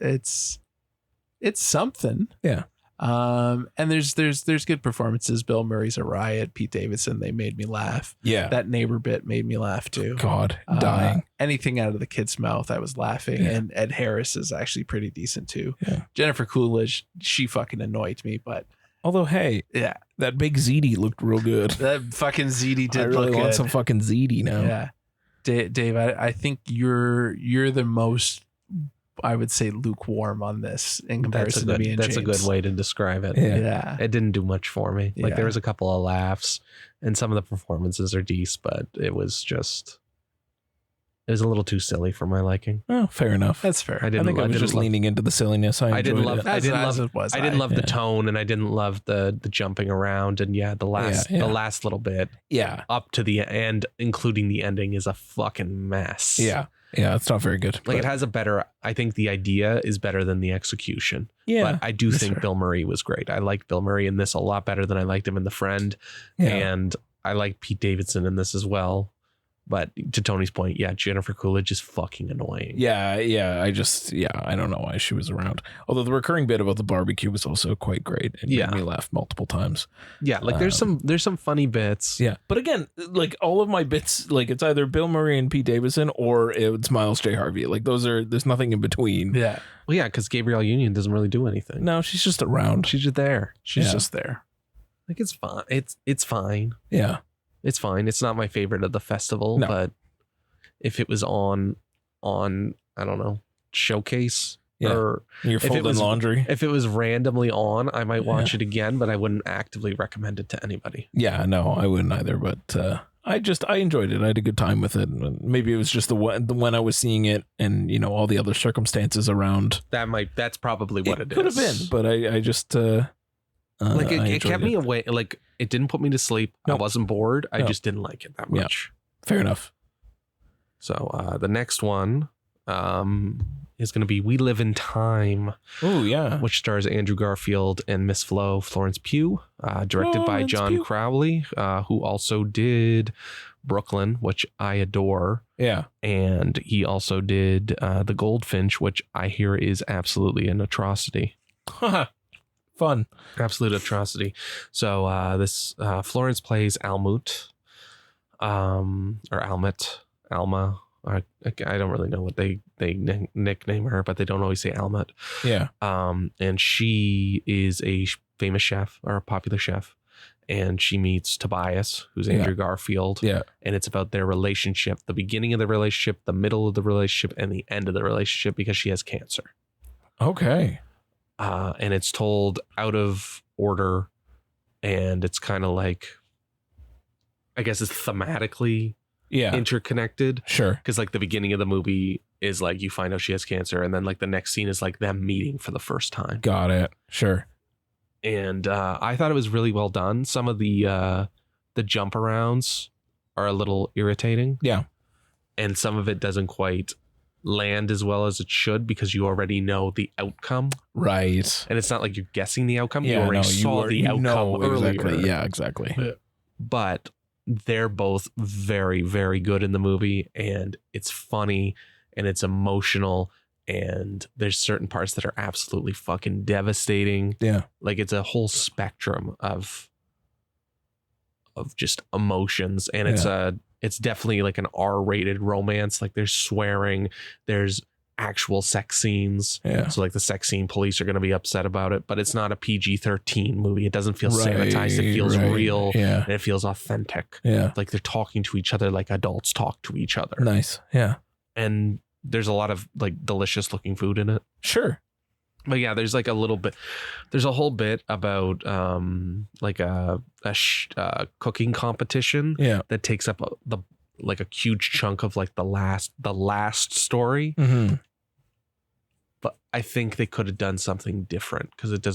something. Yeah. And there's good performances. Bill Murray's a riot. Pete Davidson, they made me laugh. Yeah. That neighbor bit made me laugh too. God, dying. Anything out of the kid's mouth, I was laughing. Yeah. And Ed Harris is actually pretty decent too. Yeah. Jennifer Coolidge, she fucking annoyed me, but although, hey, that big ziti looked real good. That fucking ziti did. I really look want good. some fucking ziti now. Yeah, Dave, I think you're the most, I would say, lukewarm on this in comparison to me and That's James. a good way to describe it. Yeah. It didn't do much for me. Like there was a couple of laughs and some of the performances are decent, but it was a little too silly for my liking. Oh, fair enough. That's fair. I think I was just leaning into the silliness. I didn't love the tone, and I didn't love the jumping around, and the last little bit, up to the end, including the ending, is a fucking mess. Yeah, it's not very good. Like it has I think the idea is better than the execution. Yeah, but I do think Bill Murray was great. I liked Bill Murray in this a lot better than I liked him in The Friend, and I like Pete Davidson in this as well. But to Tony's point, Jennifer Coolidge is fucking annoying. Yeah. I don't know why she was around. Although the recurring bit about the barbecue was also quite great. It made me laugh multiple times. Yeah, like there's some funny bits. Yeah, but again, like all of my bits, like it's either Bill Murray and Pete Davidson or it's Miles J. Harvey. Like there's nothing in between. Yeah. Well, because Gabrielle Union doesn't really do anything. No, she's just around. She's just there. She's just there. Like it's fine. It's fine. Yeah. It's fine. It's not my favorite of the festival, but if it was on I don't know, Showcase, Yeah. Or You're folding laundry. If it was randomly on, I might watch it again, but I wouldn't actively recommend it to anybody. Yeah, no, I wouldn't either. But I enjoyed it. I had a good time with it. Maybe it was just the when I was seeing it, and all the other circumstances around. That's probably what it is. Could have been, but I just like it kept me away. Like it didn't put me to sleep. Nope. I wasn't bored. I just didn't like it that much. Yeah. Fair enough. So the next one is going to be We Live in Time. Oh, yeah. Which stars Andrew Garfield and Miss Florence Pugh, directed by John Crowley, who also did Brooklyn, which I adore. Yeah. And he also did The Goldfinch, which I hear is absolutely an atrocity. Fun. Absolute atrocity. So this Florence plays Almut, or Alma. I don't really know what they nickname her, but they don't always say Almut. Yeah. And she is a famous chef, or a popular chef, and she meets Tobias, who's Andrew Garfield. Yeah. And it's about their relationship, the beginning of the relationship, the middle of the relationship, and the end of the relationship, because she has cancer. Okay. And it's told out of order, and it's kind of like, I guess it's thematically interconnected. Sure. Because like the beginning of the movie is like you find out she has cancer, and then like the next scene is like them meeting for the first time. Got it. Sure. And I thought it was really well done. Some of the jump arounds are a little irritating. Yeah. And some of it doesn't quite land as well as it should, because you already know the outcome. Right. And it's not like you're guessing the outcome. You already saw the outcome earlier. Exactly. Yeah, exactly. But they're both very, very good in the movie, and it's funny and it's emotional, and there's certain parts that are absolutely fucking devastating. Yeah. Like it's a whole spectrum of just emotions, and it's definitely like an R-rated romance. Like there's swearing, there's actual sex scenes. Yeah. So like the sex scene police are going to be upset about it, but it's not a PG-13 movie. It doesn't feel sanitized. It feels real. Yeah. And it feels authentic. Yeah. Like they're talking to each other like adults talk to each other. Nice. Yeah. And there's a lot of like delicious looking food in it. Sure. But yeah, there's like there's a whole bit about like a cooking competition that takes up like a huge chunk of like the last story. Mm-hmm. But I think they could have done something different, because it's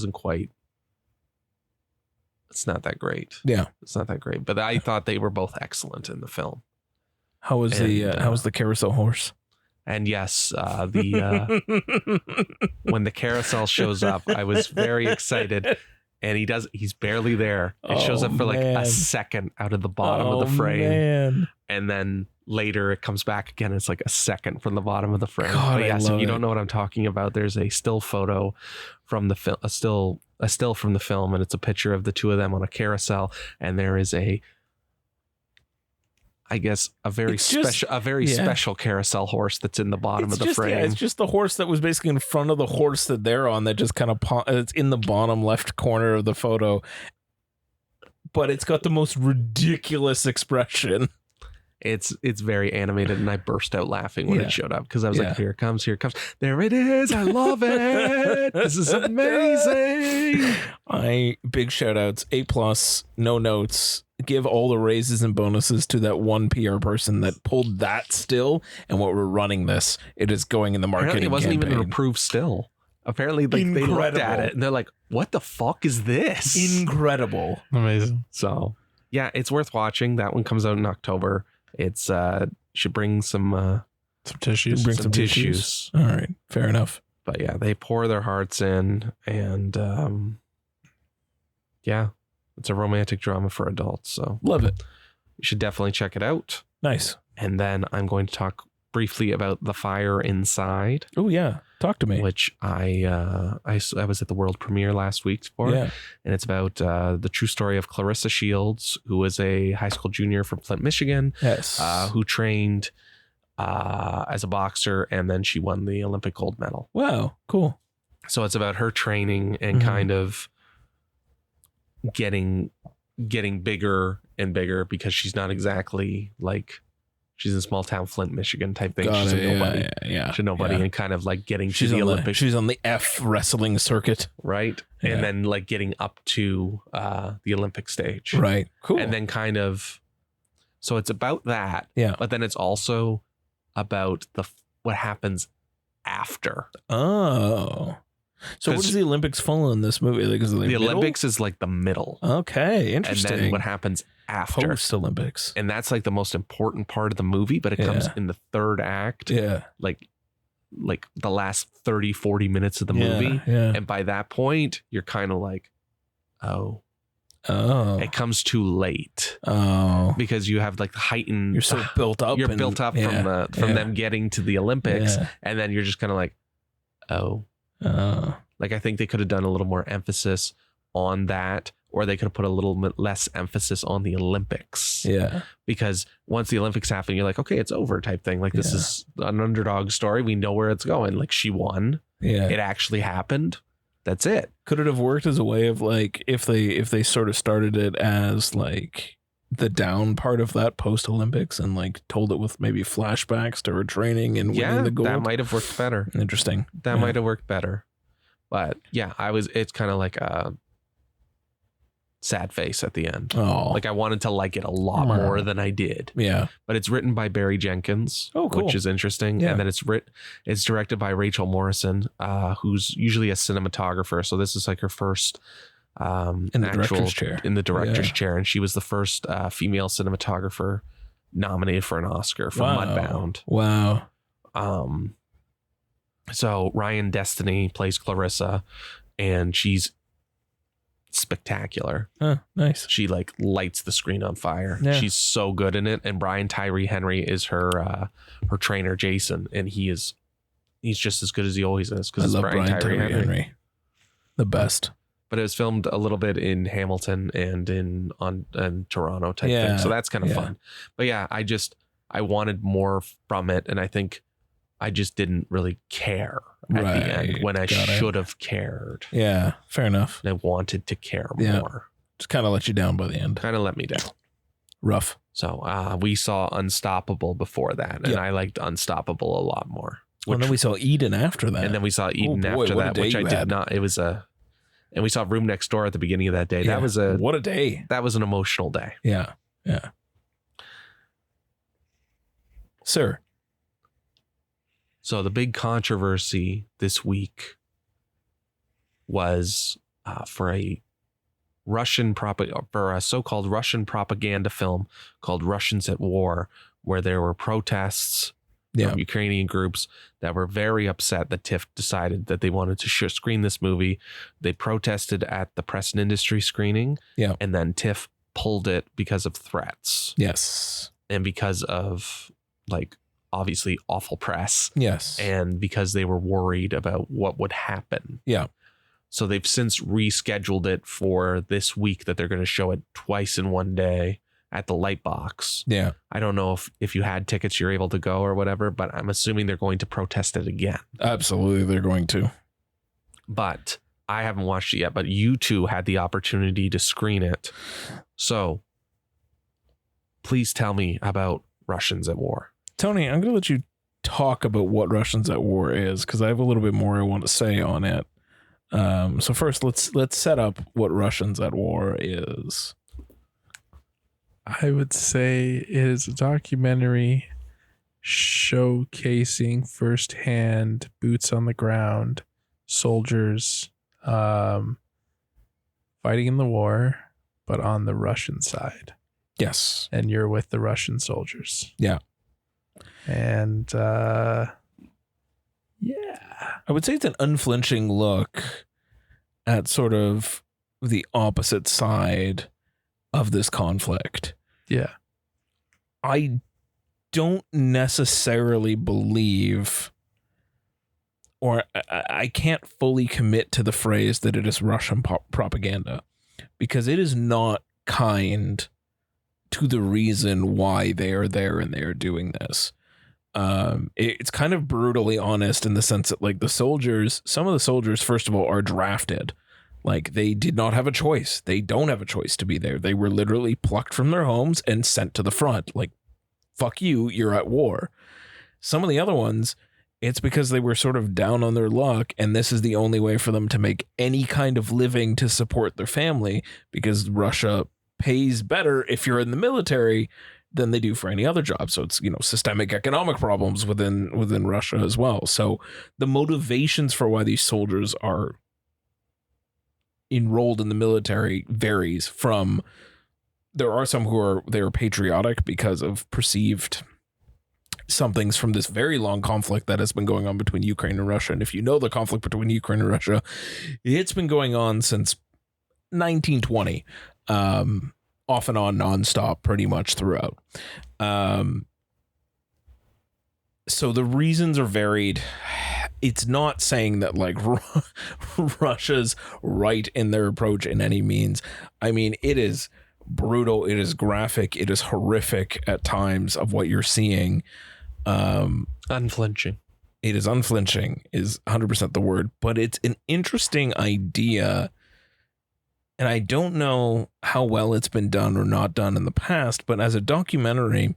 not that great. Yeah. It's not that great. But I thought they were both excellent in the film. How was the carousel horse? And yes, when the carousel shows up, I was very excited. And he's barely there. It shows up for like a second out of the bottom of the frame. Man. And then later it comes back again. It's like a second from the bottom of the frame. God, but yes, if you don't know what I'm talking about, there's a still photo from the film, a still from the film, and it's a picture of the two of them on a carousel. And there is a very special carousel horse that's in the bottom of the frame. Yeah, it's just the horse that was basically in front of the horse that they're on, that just kind of it's in the bottom left corner of the photo. But it's got the most ridiculous expression. It's very animated, and I burst out laughing when it showed up, because I was like, here it comes. There it is. I love it. This is amazing. Big shout outs, A+, no notes. Give all the raises and bonuses to that one PR person that pulled that still, and what we're running this. It is going in the marketing. Apparently it wasn't campaign. even an approved still. Apparently they looked at it and they're like, what the fuck is this? Incredible. Amazing. So yeah, it's worth watching. That one comes out in October. It's should bring some tissues. Bring some tissues. All right, fair enough. But yeah, they pour their hearts in, and yeah, it's a romantic drama for adults. So love it. You should definitely check it out. Nice. And then I'm going to talk briefly about The Fire Inside. Oh yeah, talk to me. Which I was at the world premiere last week for. Yeah. And it's about the true story of Clarissa Shields, who was a high school junior from Flint, Michigan. Yes. Who trained as a boxer, and then she won the Olympic gold medal. Wow, cool. So it's about her training and kind of getting bigger and bigger, because she's not exactly like, she's in small town Flint, Michigan type thing. Got she's it. a nobody. Yeah. She's a nobody and kind of like getting she's to the Olympics. She's on the F wrestling circuit. Right. Yeah. And then like getting up to the Olympic stage. Right. Cool. And then kind of, so it's about that. Yeah. But then it's also about what happens after. Oh. So what does the Olympics fall in this movie? Like, is it the Olympics is like the middle. Okay, interesting. And then what happens after? Post-Olympics. And that's like the most important part of the movie, but it comes in the third act. Yeah. Like the last 30, 40 minutes of the movie. Yeah. And by that point, you're kind of like, oh. It comes too late. Oh. Because you have like the heightened. You're so built up. You're built up from them getting to the Olympics. Yeah. And then you're just kind of like, oh. Like I think they could have done a little more emphasis on that, or they could have put a little bit less emphasis on the Olympics. Yeah. Because once the Olympics happen, you're like, okay, it's over type thing. Like this is an underdog story. We know where it's going. Like she won. Yeah. It actually happened. That's it. Could it have worked as a way of like if they sort of started it as like the down part of that post Olympics and like told it with maybe flashbacks to her training and winning the gold? That might have worked better. Interesting. That might have worked better. But yeah, it's kind of like a sad face at the end. Oh. Like I wanted to like it a lot more than I did. Yeah. But it's written by Barry Jenkins, which is interesting. Yeah. And then it's directed by Rachel Morrison, who's usually a cinematographer. So this is like her first in the director's chair. And she was the first female cinematographer nominated for an Oscar for Mudbound. Wow. So Ryan Destiny plays Clarissa, and she's spectacular. Nice. She like lights the screen on fire. Yeah. She's so good in it. And Brian Tyree Henry is her trainer, Jason, and he's just as good as he always is. Because I love Brian Tyree Henry. The best. But it was filmed a little bit in Hamilton and in Toronto type thing. So that's kind of fun. But yeah, I wanted more from it, and I think I just didn't really care at the end when I should have cared. Yeah, fair enough. And I wanted to care more. Just kind of let you down by the end. Kind of let me down. Rough. So we saw Unstoppable before that, and I liked Unstoppable a lot more. And then we saw Eden after that. And then we saw Eden after that, which I did not. It was and we saw Room Next Door at the beginning of that day. Yeah. That was what a day. That was an emotional day. Yeah. Yeah. Sir. So the big controversy this week was for a so-called Russian propaganda film called Russians at War, where there were protests from Ukrainian groups that were very upset that Tiff decided that they wanted to screen this movie. They protested at the Press and Industry screening, and then Tiff pulled it because of threats. Yes. And because of like obviously awful press. Yes. And because they were worried about what would happen. Yeah. So they've since rescheduled it for this week that they're going to show it twice in one day at the Lightbox. Yeah. I don't know if you had tickets, you're able to go or whatever, but I'm assuming they're going to protest it again. Absolutely. They're going to. But I haven't watched it yet, but you two had the opportunity to screen it. So please tell me about Russians at War. Tony, I'm going to let you talk about what Russians at War is, because I have a little bit more I want to say on it. So first, let's set up what Russians at War is. I would say it is a documentary showcasing firsthand boots on the ground soldiers fighting in the war, but on the Russian side. Yes. And you're with the Russian soldiers. Yeah. And I would say it's an unflinching look at sort of the opposite side of this conflict. Yeah. I don't necessarily believe, or I can't fully commit to the phrase that it is Russian propaganda, because it is not kind to the reason why they are there and they are doing this. It's kind of brutally honest in the sense that like some of the soldiers, first of all, are drafted. Like they did not have a choice. They don't have a choice to be there. They were literally plucked from their homes and sent to the front. Like fuck you, you're at war. Some of the other ones, it's because they were sort of down on their luck, and this is the only way for them to make any kind of living to support their family, because Russia pays better if you're in the military than they do for any other job. So it's, systemic economic problems within Russia as well. So the motivations for why these soldiers are enrolled in the military varies from, there are some who they're patriotic because of perceived somethings from this very long conflict that has been going on between Ukraine and Russia. And if you know the conflict between Ukraine and Russia, it's been going on since 1920, off and on, nonstop, pretty much throughout. So the reasons are varied. It's not saying that like Russia's right in their approach in any means. I mean, it is brutal. It is graphic. It is horrific at times of what you're seeing. Unflinching. It is unflinching is 100% the word, but it's an interesting idea. And I don't know how well it's been done or not done in the past, but as a documentary,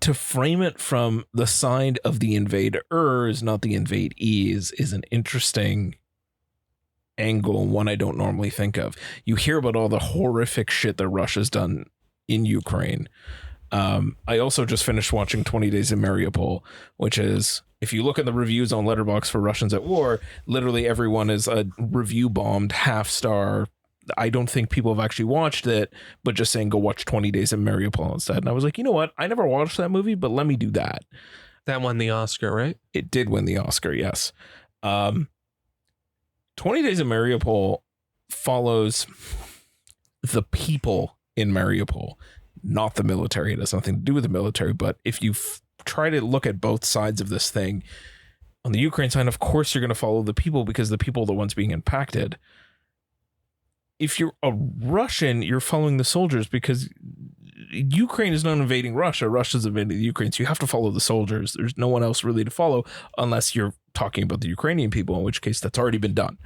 to frame it from the side of the invaders, not the invadees, is an interesting angle, one I don't normally think of. You hear about all the horrific shit that Russia's done in Ukraine. I also just finished watching 20 Days in Mariupol, which is, if you look at the reviews on Letterboxd for Russians at War, literally everyone is a review bombed half star. I don't think people have actually watched it, but just saying, go watch 20 Days in Mariupol instead. And I was like, you know what? I never watched that movie, but let me do that. That won the Oscar, right? It did win the Oscar, yes. 20 Days in Mariupol follows the people in Mariupol, not the military. It has nothing to do with the military, but if you try to look at both sides of this thing, on the Ukraine side, of course, you're going to follow the people because the people are the ones being impacted. If you're a Russian, you're following the soldiers because Ukraine is not invading Russia. Russia's invading the Ukraine. So you have to follow the soldiers. There's no one else really to follow unless you're talking about the Ukrainian people, in which case that's already been done.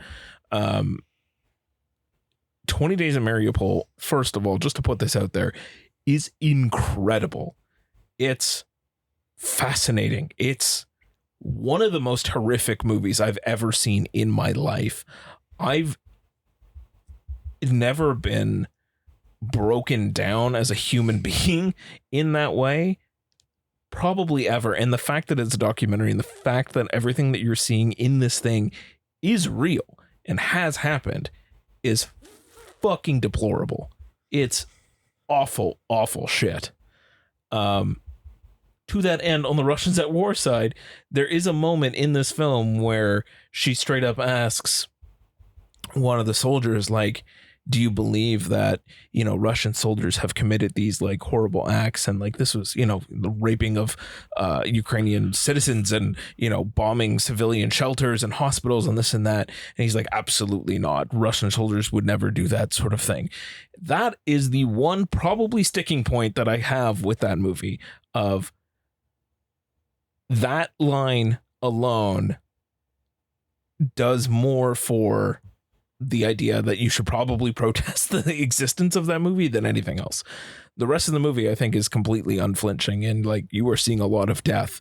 20 Days in Mariupol, first of all, just to put this out there, is incredible. It's fascinating. It's one of the most horrific movies I've ever seen in my life. I've never been broken down as a human being in that way, probably ever. And the fact that it's a documentary and the fact that everything that you're seeing in this thing is real and has happened is fucking deplorable. It's awful, awful shit. To that end, on the Russians at War side, there is a moment in this film where she straight up asks one of the soldiers, like, do you believe that, Russian soldiers have committed these like horrible acts, and like this was, the raping of Ukrainian citizens and, bombing civilian shelters and hospitals and this and that. And he's like, absolutely not. Russian soldiers would never do that sort of thing. That is the one probably sticking point that I have with that movie, of that line alone does more for the idea that you should probably protest the existence of that movie than anything else. The rest of the movie, I think, is completely unflinching. And like, you are seeing a lot of death.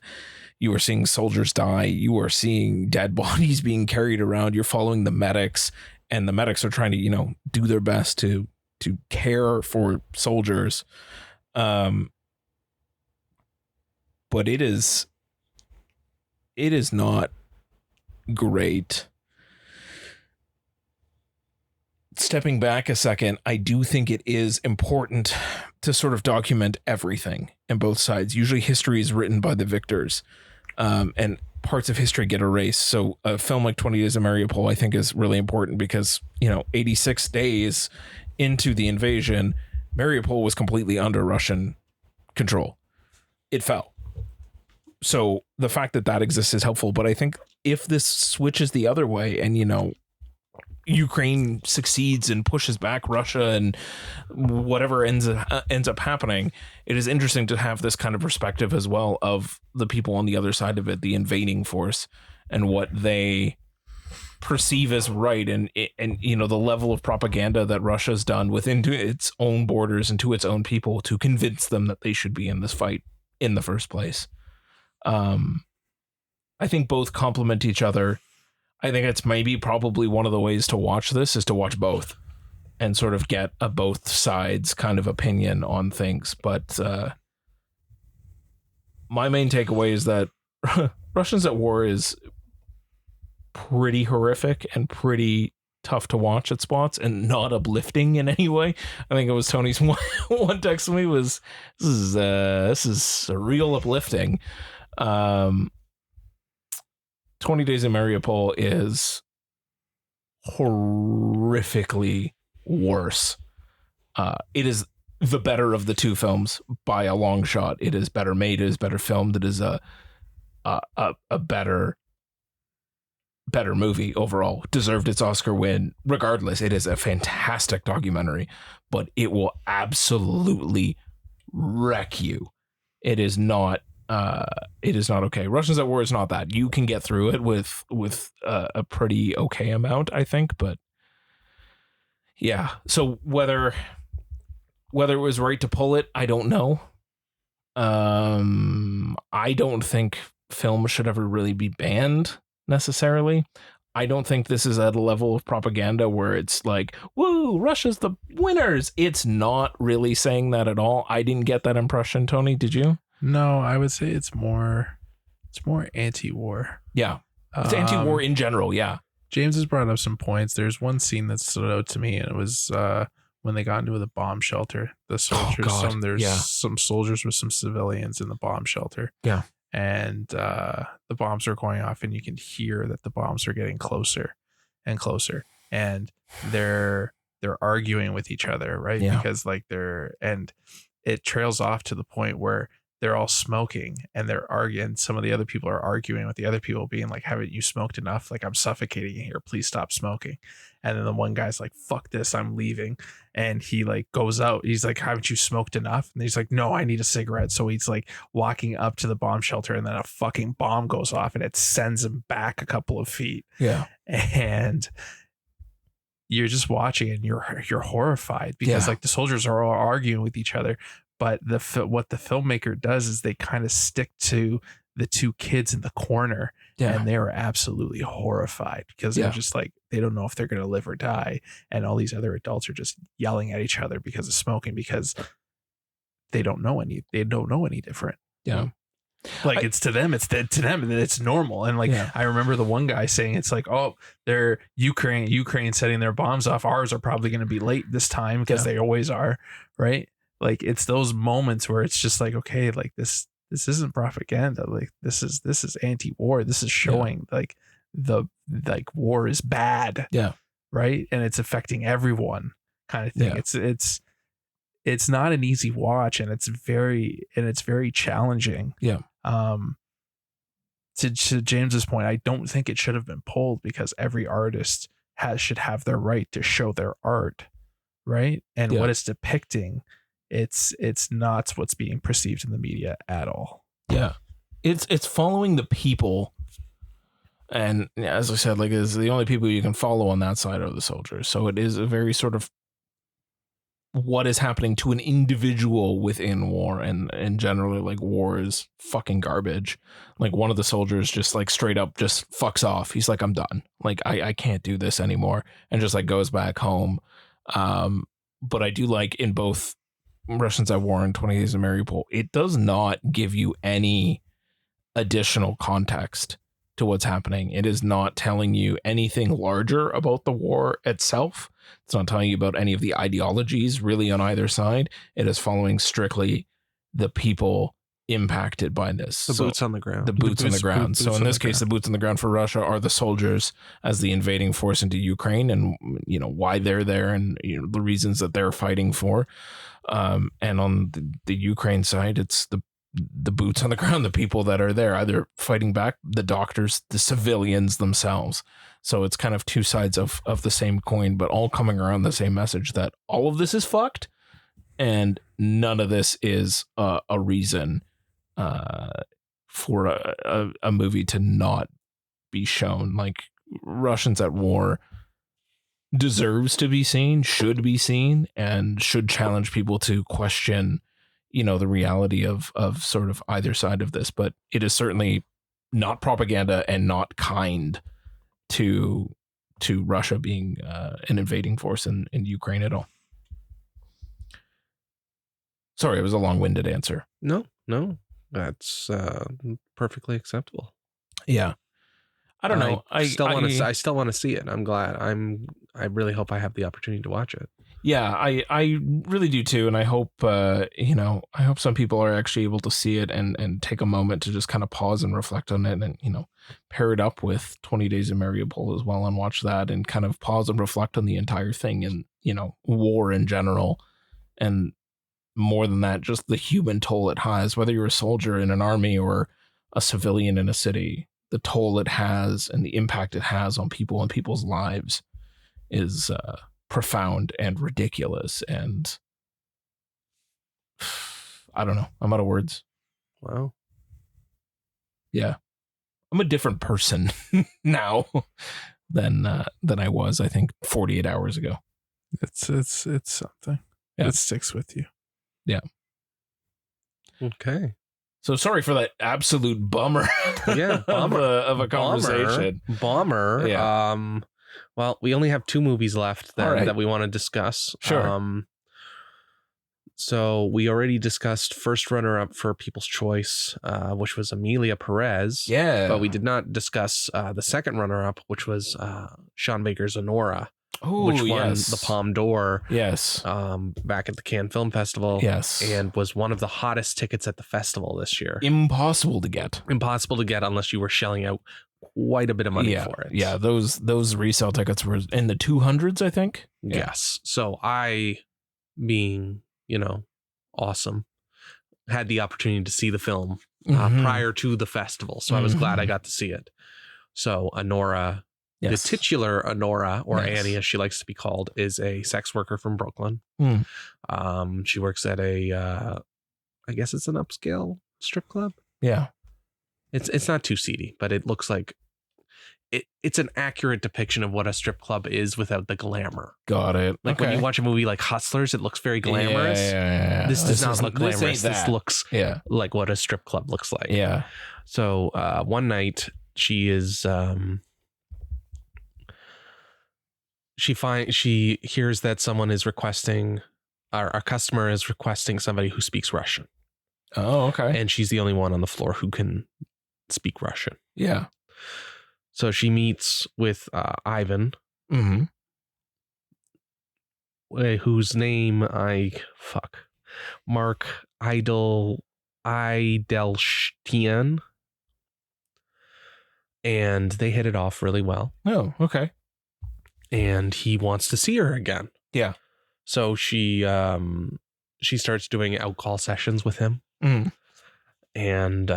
You are seeing soldiers die. You are seeing dead bodies being carried around. You're following the medics, and the medics are trying to, do their best to care for soldiers. But it is not great. Stepping back a second, I do think it is important to sort of document everything in both sides. Usually history is written by the victors, and parts of history get erased. So a film like 20 Days of Mariupol, I think, is really important because, 86 days into the invasion, Mariupol was completely under Russian control. It fell. So the fact that that exists is helpful. But I think if this switches the other way and, Ukraine succeeds and pushes back Russia and whatever ends up happening, it is interesting to have this kind of perspective as well of the people on the other side of it, the invading force, and what they perceive as right, and the level of propaganda that Russia's done within its own borders and to its own people to convince them that they should be in this fight in the first place. I think both complement each other. I think it's probably one of the ways to watch this is to watch both and sort of get a both sides kind of opinion on things. But my main takeaway is that Russians at War is pretty horrific and pretty tough to watch at spots and not uplifting in any way. I think it was Tony's one text to me was, this is real uplifting. 20 Days in Mariupol is horrifically worse. It is the better of the two films by a long shot. It is better made. It is better filmed. It is a better movie overall. Deserved its Oscar win. Regardless, it is a fantastic documentary, but it will absolutely wreck you. It is not okay. Russians at War is not that. You can get through it with a pretty okay amount, I think, but yeah. So whether it was right to pull it, I don't know. I don't think film should ever really be banned necessarily. I don't think this is at a level of propaganda where it's like, woo, Russia's the winners. It's not really saying that at all. I didn't get that impression, Tony. Did you? No, I would say it's more anti-war. Yeah. It's anti-war in general, yeah. James has brought up some points. There's one scene that stood out to me, and it was when they got into the bomb shelter. The soldiers, some soldiers with some civilians in the bomb shelter. Yeah. And the bombs are going off, and you can hear that the bombs are getting closer and closer. And they're arguing with each other, right? Yeah. Because and it trails off to the point where they're all smoking and they're arguing. Some of the other people are arguing with the other people, being like, haven't you smoked enough? Like, I'm suffocating here. Please stop smoking. And then the one guy's like, fuck this, I'm leaving. And he like goes out. He's like, haven't you smoked enough? And he's like, no, I need a cigarette. So he's like walking up to the bomb shelter, and then a fucking bomb goes off and it sends him back a couple of feet. Yeah. And you're just watching and you're horrified because like the soldiers are all arguing with each other. But what the filmmaker does is they kind of stick to the two kids in the corner, and they are absolutely horrified because they're just like, they don't know if they're going to live or die. And all these other adults are just yelling at each other because of smoking, because they don't know any different. Yeah. Like it's to them, it's normal. And like, I remember the one guy saying, it's like, oh, they're Ukraine setting their bombs off. Ours are probably going to be late this time because they always are. Right. Like it's those moments where it's just like, okay, like this isn't propaganda. Like this is anti-war. This is showing like war is bad. Yeah. Right. And it's affecting everyone kind of thing. Yeah. It's not an easy watch, and it's very challenging. Yeah. To James's point, I don't think it should have been pulled because every artist should have their right to show their art. Right. And what it's depicting, it's not what's being perceived in the media at all. Yeah. It's following the people, and as I said, like, is the only people you can follow on that side are the soldiers. So it is a very sort of what is happening to an individual within war, and generally like war is fucking garbage. Like one of the soldiers just like straight up just fucks off. He's like, I'm done. Like I can't do this anymore, and just like goes back home. But I do like in both Russians at War and 20 Days of Mariupol, it does not give you any additional context to what's happening. It is not telling you anything larger about the war itself. It's not telling you about any of the ideologies really on either side. It is following strictly the people impacted by this. The boots on the ground. The boots on the ground. So in this case, the boots on the ground for Russia are the soldiers as the invading force into Ukraine, and you know why they're there, and you know the reasons that they're fighting for. And on the Ukraine side, it's the boots on the ground, the people that are there either fighting back, the doctors, the civilians themselves. So it's kind of two sides of the same coin, but all coming around the same message that all of this is fucked, and none of this is a reason for a movie to not be shown. Like Russians at war deserves to be seen, should be seen, and should challenge people to question, the reality of sort of either side of this. But it is certainly not propaganda and not kind to Russia being an invading force in Ukraine at all. Sorry, it was a long-winded answer. No, that's perfectly acceptable. Yeah, I don't know. I still want to see it. I'm glad. I really hope I have the opportunity to watch it. Yeah, I really do too, and I hope I hope some people are actually able to see it and take a moment to just kind of pause and reflect on it, and pair it up with 20 Days in Mariupol as well, and watch that, and kind of pause and reflect on the entire thing, and war in general, and more than that, just the human toll it has, whether you're a soldier in an army or a civilian in a city. The toll it has and the impact it has on people and people's lives is profound and ridiculous. And I don't know. I'm out of words. Wow. Yeah. I'm a different person now than I was, I think, 48 hours ago. It's something. Yeah. It sticks with you. Yeah. Okay. So sorry for that absolute bummer. Yeah, bummer of a conversation. Bummer. Yeah. Well, we only have 2 movies left Right. that we want to discuss. Sure. So we already discussed first runner-up for People's Choice, which was Emilia Perez. Yeah. But we did not discuss the second runner-up, which was Sean Baker's Honora, yes. which won the Palme d'Or. Yes. Back at the Cannes Film Festival. Yes. And was one of the hottest tickets at the festival this year. Impossible to get. Impossible to get unless you were shelling out quite a bit of money for it. Yeah, those resale tickets were in the 200s, I think. Yeah. Yes. So I, being, awesome, had the opportunity to see the film prior to the festival. So I was glad I got to see it. So Honora, yes. the titular Honora, or Yes. Annie as she likes to be called, is a sex worker from Brooklyn. She works at a, I guess it's an upscale strip club. Yeah. It's not too seedy, but it looks like it's an accurate depiction of what a strip club is without the glamour. Got it. Like when you watch a movie like Hustlers, it looks very glamorous. Yeah. This does not look glamorous. This looks yeah. like what a strip club looks like. Yeah. So one night she is she hears that someone is requesting, our customer is requesting somebody who speaks Russian. Oh, okay. And she's the only one on the floor who can speak Russian. Yeah. So she meets with Ivan, whose name Mark Idelstein, and they hit it off really well. Oh, okay. And he wants to see her again. Yeah. So she starts doing out-call sessions with him. And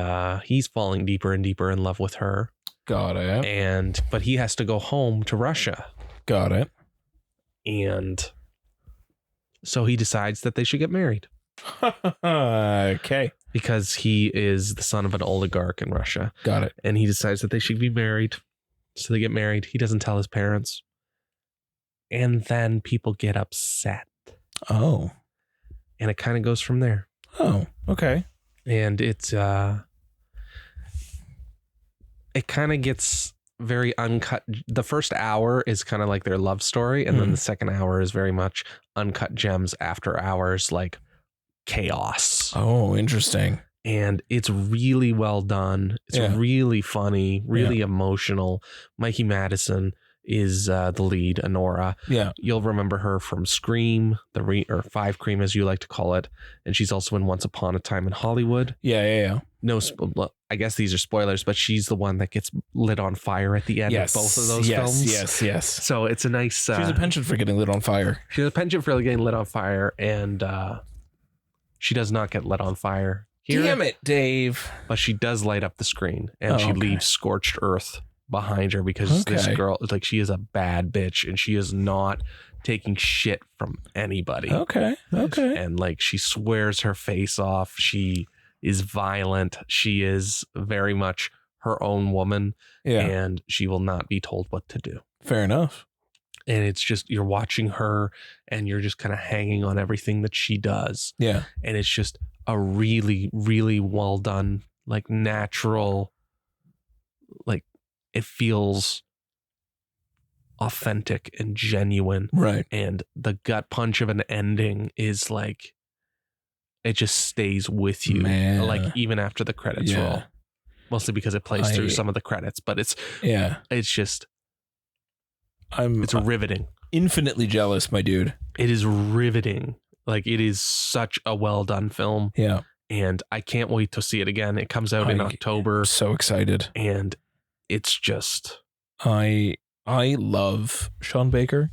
he's falling deeper and deeper in love with her. Got it. But he has to go home to Russia. Got it. And so he decides that they should get married. Okay. Because he is the son of an oligarch in Russia. Got it. And he decides that they should be married. So they get married. He doesn't tell his parents. And then people get upset. Oh. And it kind of goes from there. Oh, okay. And it's it kind of gets very uncut. The first hour is kind of like their love story, and then the second hour is very much uncut gems after hours, like chaos. Oh, interesting. And it's really well done. It's really funny, really emotional. Mikey Madison is the lead, Honora. Yeah. You'll remember her from Scream, or Five Cream, as you like to call it. And she's also in Once Upon a Time in Hollywood. Yeah. No, I guess these are spoilers, but she's the one that gets lit on fire at the end of both of those films. Yes. So it's a nice... she's a penchant for getting lit on fire. She's a penchant for getting lit on fire, and she does not get lit on fire here. Damn it, Dave. But she does light up the screen, and she leaves scorched earth behind her because this girl, like, she is a bad bitch, and she is not taking shit from anybody. Okay. And like, she swears her face off. She is violent. She is very much her own woman, Yeah. and she will not be told what to do. Fair enough. And it's just, you're watching her and you're just kind of hanging on everything that she does. Yeah. And it's just a really, really well done, like natural, like it feels authentic and genuine. Right. And the gut punch of an ending is like, it just stays with you. Man. Like even after the credits roll. Mostly because it plays through some of the credits, but it's just, it's riveting. Infinitely jealous, my dude. It is riveting. Like it is such a well done film. Yeah. And I can't wait to see it again. It comes out in October. So excited. And it's just, I love Sean Baker.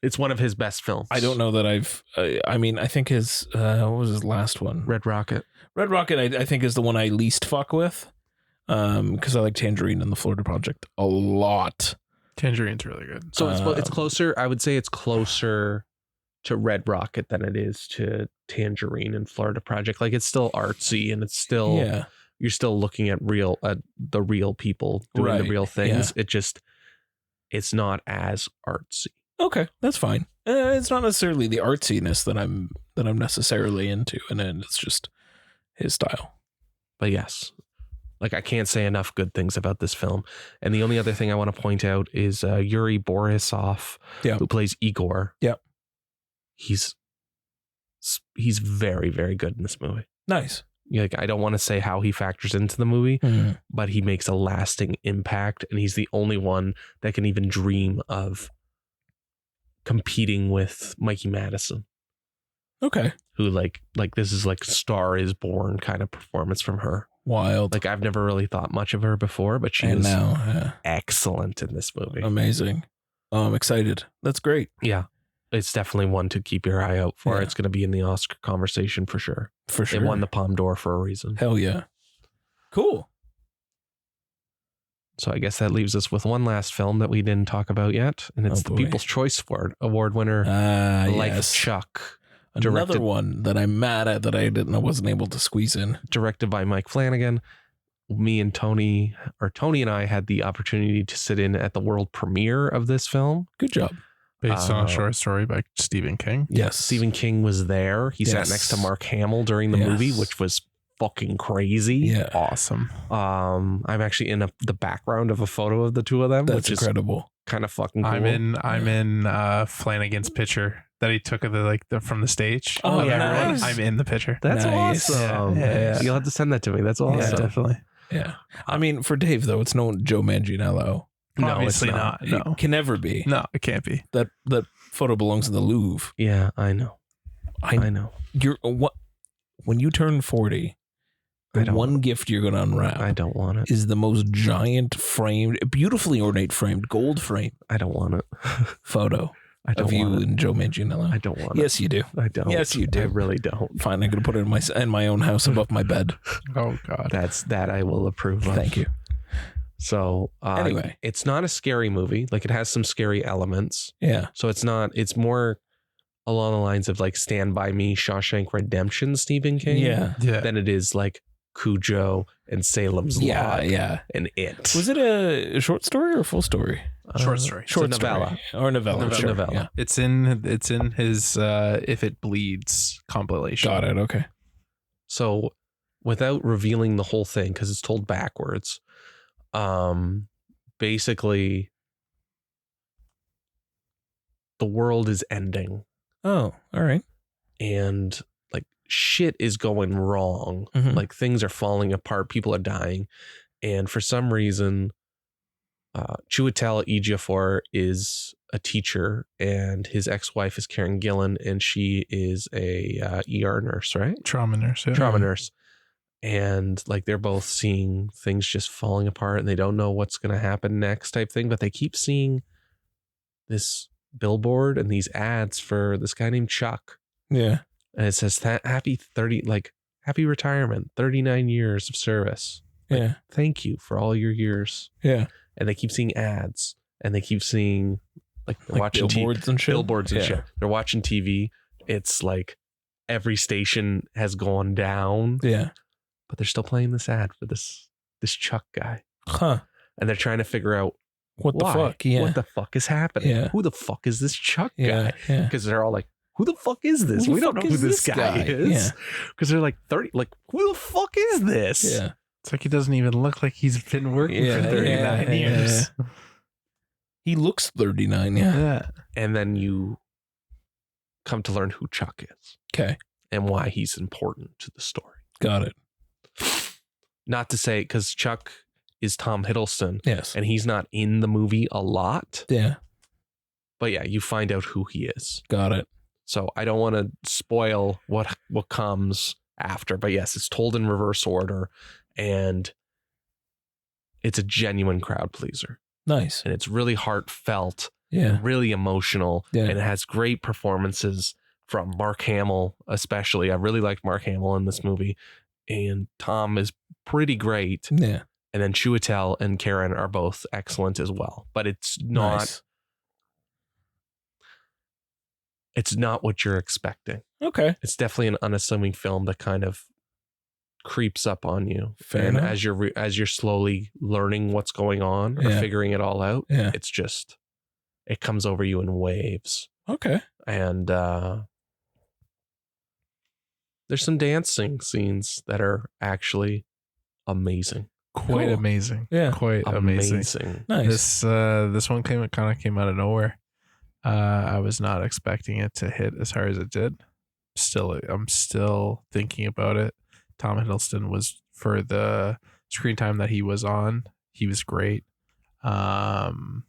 it's one of his best films. I don't know that I think his, what was his last one? Red Rocket. Red Rocket, I think, is the one I least fuck with. Because I like Tangerine and the Florida Project a lot. Tangerine's really good. So it's closer. I would say it's closer to Red Rocket than it is to Tangerine and Florida Project. Like it's still artsy and it's still, you're still looking at the real people doing the real things. Yeah. It's not as artsy. Okay, that's fine. It's not necessarily the artsiness that I'm necessarily into, and then it's just his style. But yes, like I can't say enough good things about this film. And the only other thing I want to point out is Yuri Borisov, who plays Igor. Yep. He's very, very good in this movie. Nice. Like I don't want to say how he factors into the movie, but he makes a lasting impact, and he's the only one that can even dream of competing with Mikey Madison. Okay. Who like this is like Star is Born kind of performance from her. Wild. Like I've never really thought much of her before, but she is excellent in this movie. Amazing. Oh, I'm excited. That's great. Yeah. It's definitely one to keep your eye out for. Yeah. It's going to be in the Oscar conversation for sure. For sure. It won the Palme d'Or for a reason. Hell yeah. Cool. So I guess that leaves us with one last film that we didn't talk about yet, and it's the People's Choice Award winner, Life of Chuck. Another one that I'm mad at that I wasn't able to squeeze in. Directed by Mike Flanagan. Me and Tony and I had the opportunity to sit in at the world premiere of this film. Good job. Based on a short story by Stephen King. Yes. Stephen King was there. He sat next to Mark Hamill during the movie, which was fucking crazy. Yeah. Awesome. I'm actually in the background of a photo of the two of them. That's incredible. Kind of fucking cool. I'm in Flanagan's picture that he took of from the stage. Oh, nice. I'm in the picture. That's nice. awesome. Yeah. You'll have to send that to me. That's awesome. Yeah, definitely. Yeah. I mean, for Dave though, it's no Joe Manganiello. No, obviously it's not. No, it can never be. No, it can't be. That photo belongs in the Louvre. Yeah, I know. I know. You're what? When you turn 40, the one gift you're going to unwrap. I don't want it. Is the most giant framed, beautifully ornate framed, gold framed. I don't want it. Photo. Of you and Joe Manganiello. I don't want it. Yes, you do. I don't. Yes, you do. I really don't. Fine, I'm going to put it in my own house above my bed. Oh God, that I will approve of. Thank you. So anyway, it's not a scary movie. Like it has some scary elements. Yeah. So it's not. It's more along the lines of like Stand By Me, Shawshank Redemption, Stephen King. Yeah. Than it is like Cujo and Salem's Lot. Yeah. And It. Was it a short story or a full story? Short story. Short novella. Or novella. Sure. Novella. Yeah. It's in his If It Bleeds compilation. Got it. Okay. So without revealing the whole thing, because it's told backwards, basically the world is ending. Oh, all right. And like shit is going wrong. Mhm. Like things are falling apart. People are dying. And for some reason, Chiwetel Ejiofor is a teacher and his ex-wife is Karen Gillan and she is a ER nurse, right? Trauma nurse. Yeah. Trauma nurse. And like they're both seeing things just falling apart and they don't know what's going to happen next type thing, but they keep seeing this billboard and these ads for this guy named Chuck. Yeah. And it says happy retirement, 39 years of service. Yeah. Thank you for all your years. Yeah. And they keep seeing ads and they keep seeing like they're watching billboards and shit. Billboards and shit. They're watching TV. It's like every station has gone down. Yeah. But they're still playing this ad for this this Chuck guy. Huh. And they're trying to figure out What why. the fuck? Yeah. What the fuck is happening? Yeah. Who the fuck is this Chuck Yeah. guy? Yeah. Because they're all like, who the fuck is this? Who the We don't fuck know who is this this guy guy? is. Because they're like 30. Like, who the fuck is this? Yeah. It's like he doesn't even look like he's been working Yeah, for 39 yeah, years. yeah. He looks 39. Yeah. Yeah. And then you come to learn who Chuck is Okay. and why he's important to the story. Got it. Not to say, because Chuck is Tom Hiddleston. Yes. And he's not in the movie a lot. Yeah. But yeah, you find out who he is. Got it. So I don't want to spoil what comes after. But yes, it's told in reverse order. And it's a genuine crowd pleaser. Nice. And it's really heartfelt. Yeah. Really emotional. Yeah. And it has great performances from Mark Hamill, especially. I really liked Mark Hamill in this movie. And Tom is pretty great. Yeah. And then Chiwetel and Karen are both excellent as well. But it's not... Nice. It's not what you're expecting. Okay. It's definitely an unassuming film that kind of creeps up on you. Fair and enough. as you're slowly learning what's going on or Yeah. figuring it all out, Yeah. it's just, it comes over you in waves. Okay. And there's some dancing scenes that are actually amazing. Quite Cool. amazing. Yeah. Quite amazing. Nice. This one kind of came out of nowhere. I was not expecting it to hit as hard as it did. I'm still thinking about it. Tom Hiddleston was, for the screen time that he was on, he was great. And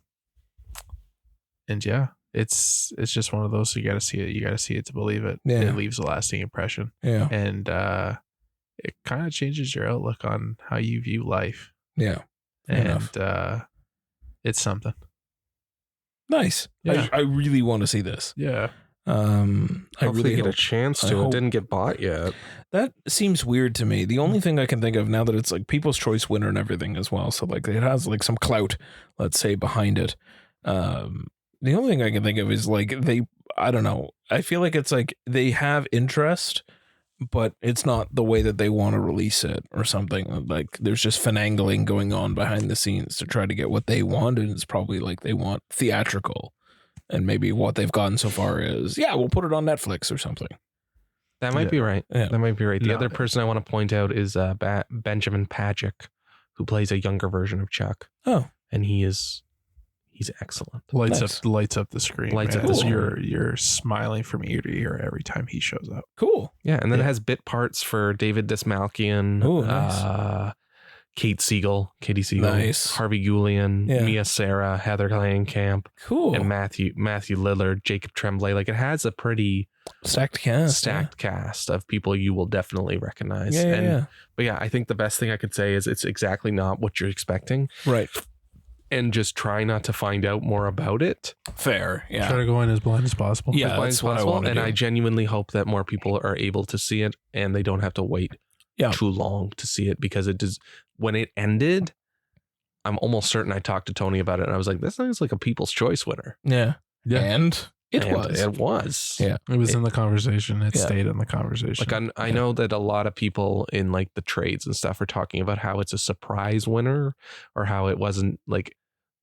yeah, it's just one of those. You got to see it. You got to see it to believe it. Yeah. It leaves a lasting impression, Yeah. and it kind of changes your outlook on how you view life. Yeah. Fair enough. And it's something. Nice. Yeah. I really want to see this. Yeah. I Hopefully really get a hope. chance I to. It hope- didn't get bought yet. That seems weird to me. The only thing I can think of now that it's like People's Choice winner and everything as well, so like it has like some clout, let's say, behind it. The only thing I can think of is like I don't know. I feel like it's like they have interest, but it's not the way that they want to release it or something. Like there's just finagling going on behind the scenes to try to get what they want, and it's probably like they want theatrical. And maybe what they've gotten so far is, yeah, we'll put it on Netflix or something. That might be right. Yeah. That might be right. The No. other person I want to point out is Benjamin Pajic, who plays a younger version of Chuck. Oh. And he's excellent. Lights Nice. up the screen. Lights man. up the screen. You're smiling from ear to ear every time he shows up. Cool. Yeah, and then it Yeah. has bit parts for David Desmalkian, Oh, nice. Katie Siegel, Nice. Harvey Gulian, Yeah. Mia Sara, Heather Langenkamp, Cool. and Matthew Lillard, Jacob Tremblay. Like it has a pretty Stacked cast. stacked cast of people you will definitely recognize. Yeah. Yeah. But yeah, I think the best thing I could say is it's exactly not what you're expecting, Right. and just try not to find out more about it. Fair. Yeah. Try to go in as blind as possible. Yeah, as blind that's as what I possible, wanna and do. I genuinely hope that more people are able to see it and they don't have to wait too long to see it, because it does. When it ended, I'm almost certain I talked to Tony about it, and I was like, "This thing's like a People's Choice winner." Yeah. Yeah. And it And was. It was. Yeah. It was in the conversation. It Yeah. stayed in the conversation. Like I know that a lot of people in like the trades and stuff are talking about how it's a surprise winner, or how it wasn't, like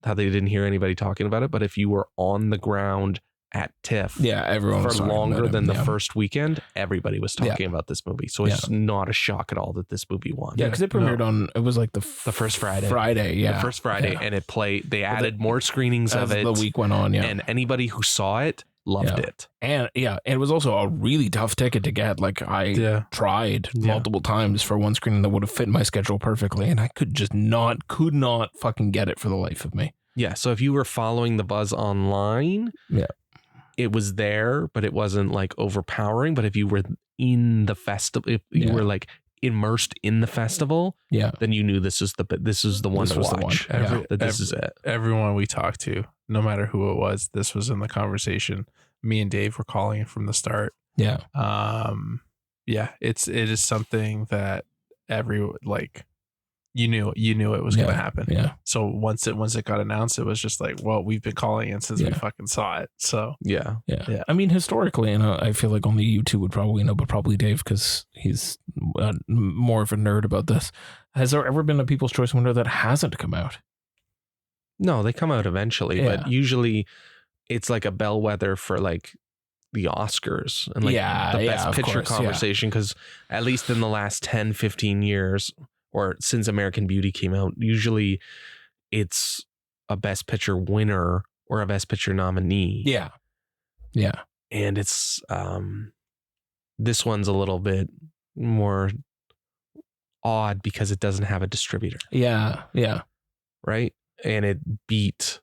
how they didn't hear anybody talking about it. But if you were on the ground at TIFF, Yeah. Everyone was for talking longer about it. than the Yeah. first weekend, everybody was talking about this movie. So it's not a shock at all that this movie won. Yeah, because it premiered on. It was like the first Friday. Friday. Yeah. The first Friday, Yeah. and it played. They added more screenings As of it. the week went on. Yeah. And anybody who saw it loved Yeah. it. And it was also a really tough ticket to get. Like I tried multiple times for one screening that would have fit my schedule perfectly, and I could not fucking get it for the life of me. Yeah. So if you were following the buzz online, it was there, but it wasn't like overpowering. But if you were in the festival, if you were like immersed in the festival, then you knew this is the one This to was the watch. one. That this is it. Everyone we talked to, no matter who it was, this was in the conversation. Me and Dave were calling it from the start. Yeah. It is something that you knew it was going to happen. Yeah. So once it got announced, it was just like, well, we've been calling it since we fucking saw it. So yeah. I mean, historically, and I feel like only you two would probably know, but probably Dave, because he's more of a nerd about this. Has there ever been a People's Choice winner that hasn't come out? No, they come out eventually, but usually it's like a bellwether for like the Oscars and like the best picture conversation. Because at least in the last 10, 15 years, or since American Beauty came out, usually it's a best picture winner or a best picture nominee. Yeah. And it's this one's a little bit more odd because it doesn't have a distributor. Yeah. Right. And it beat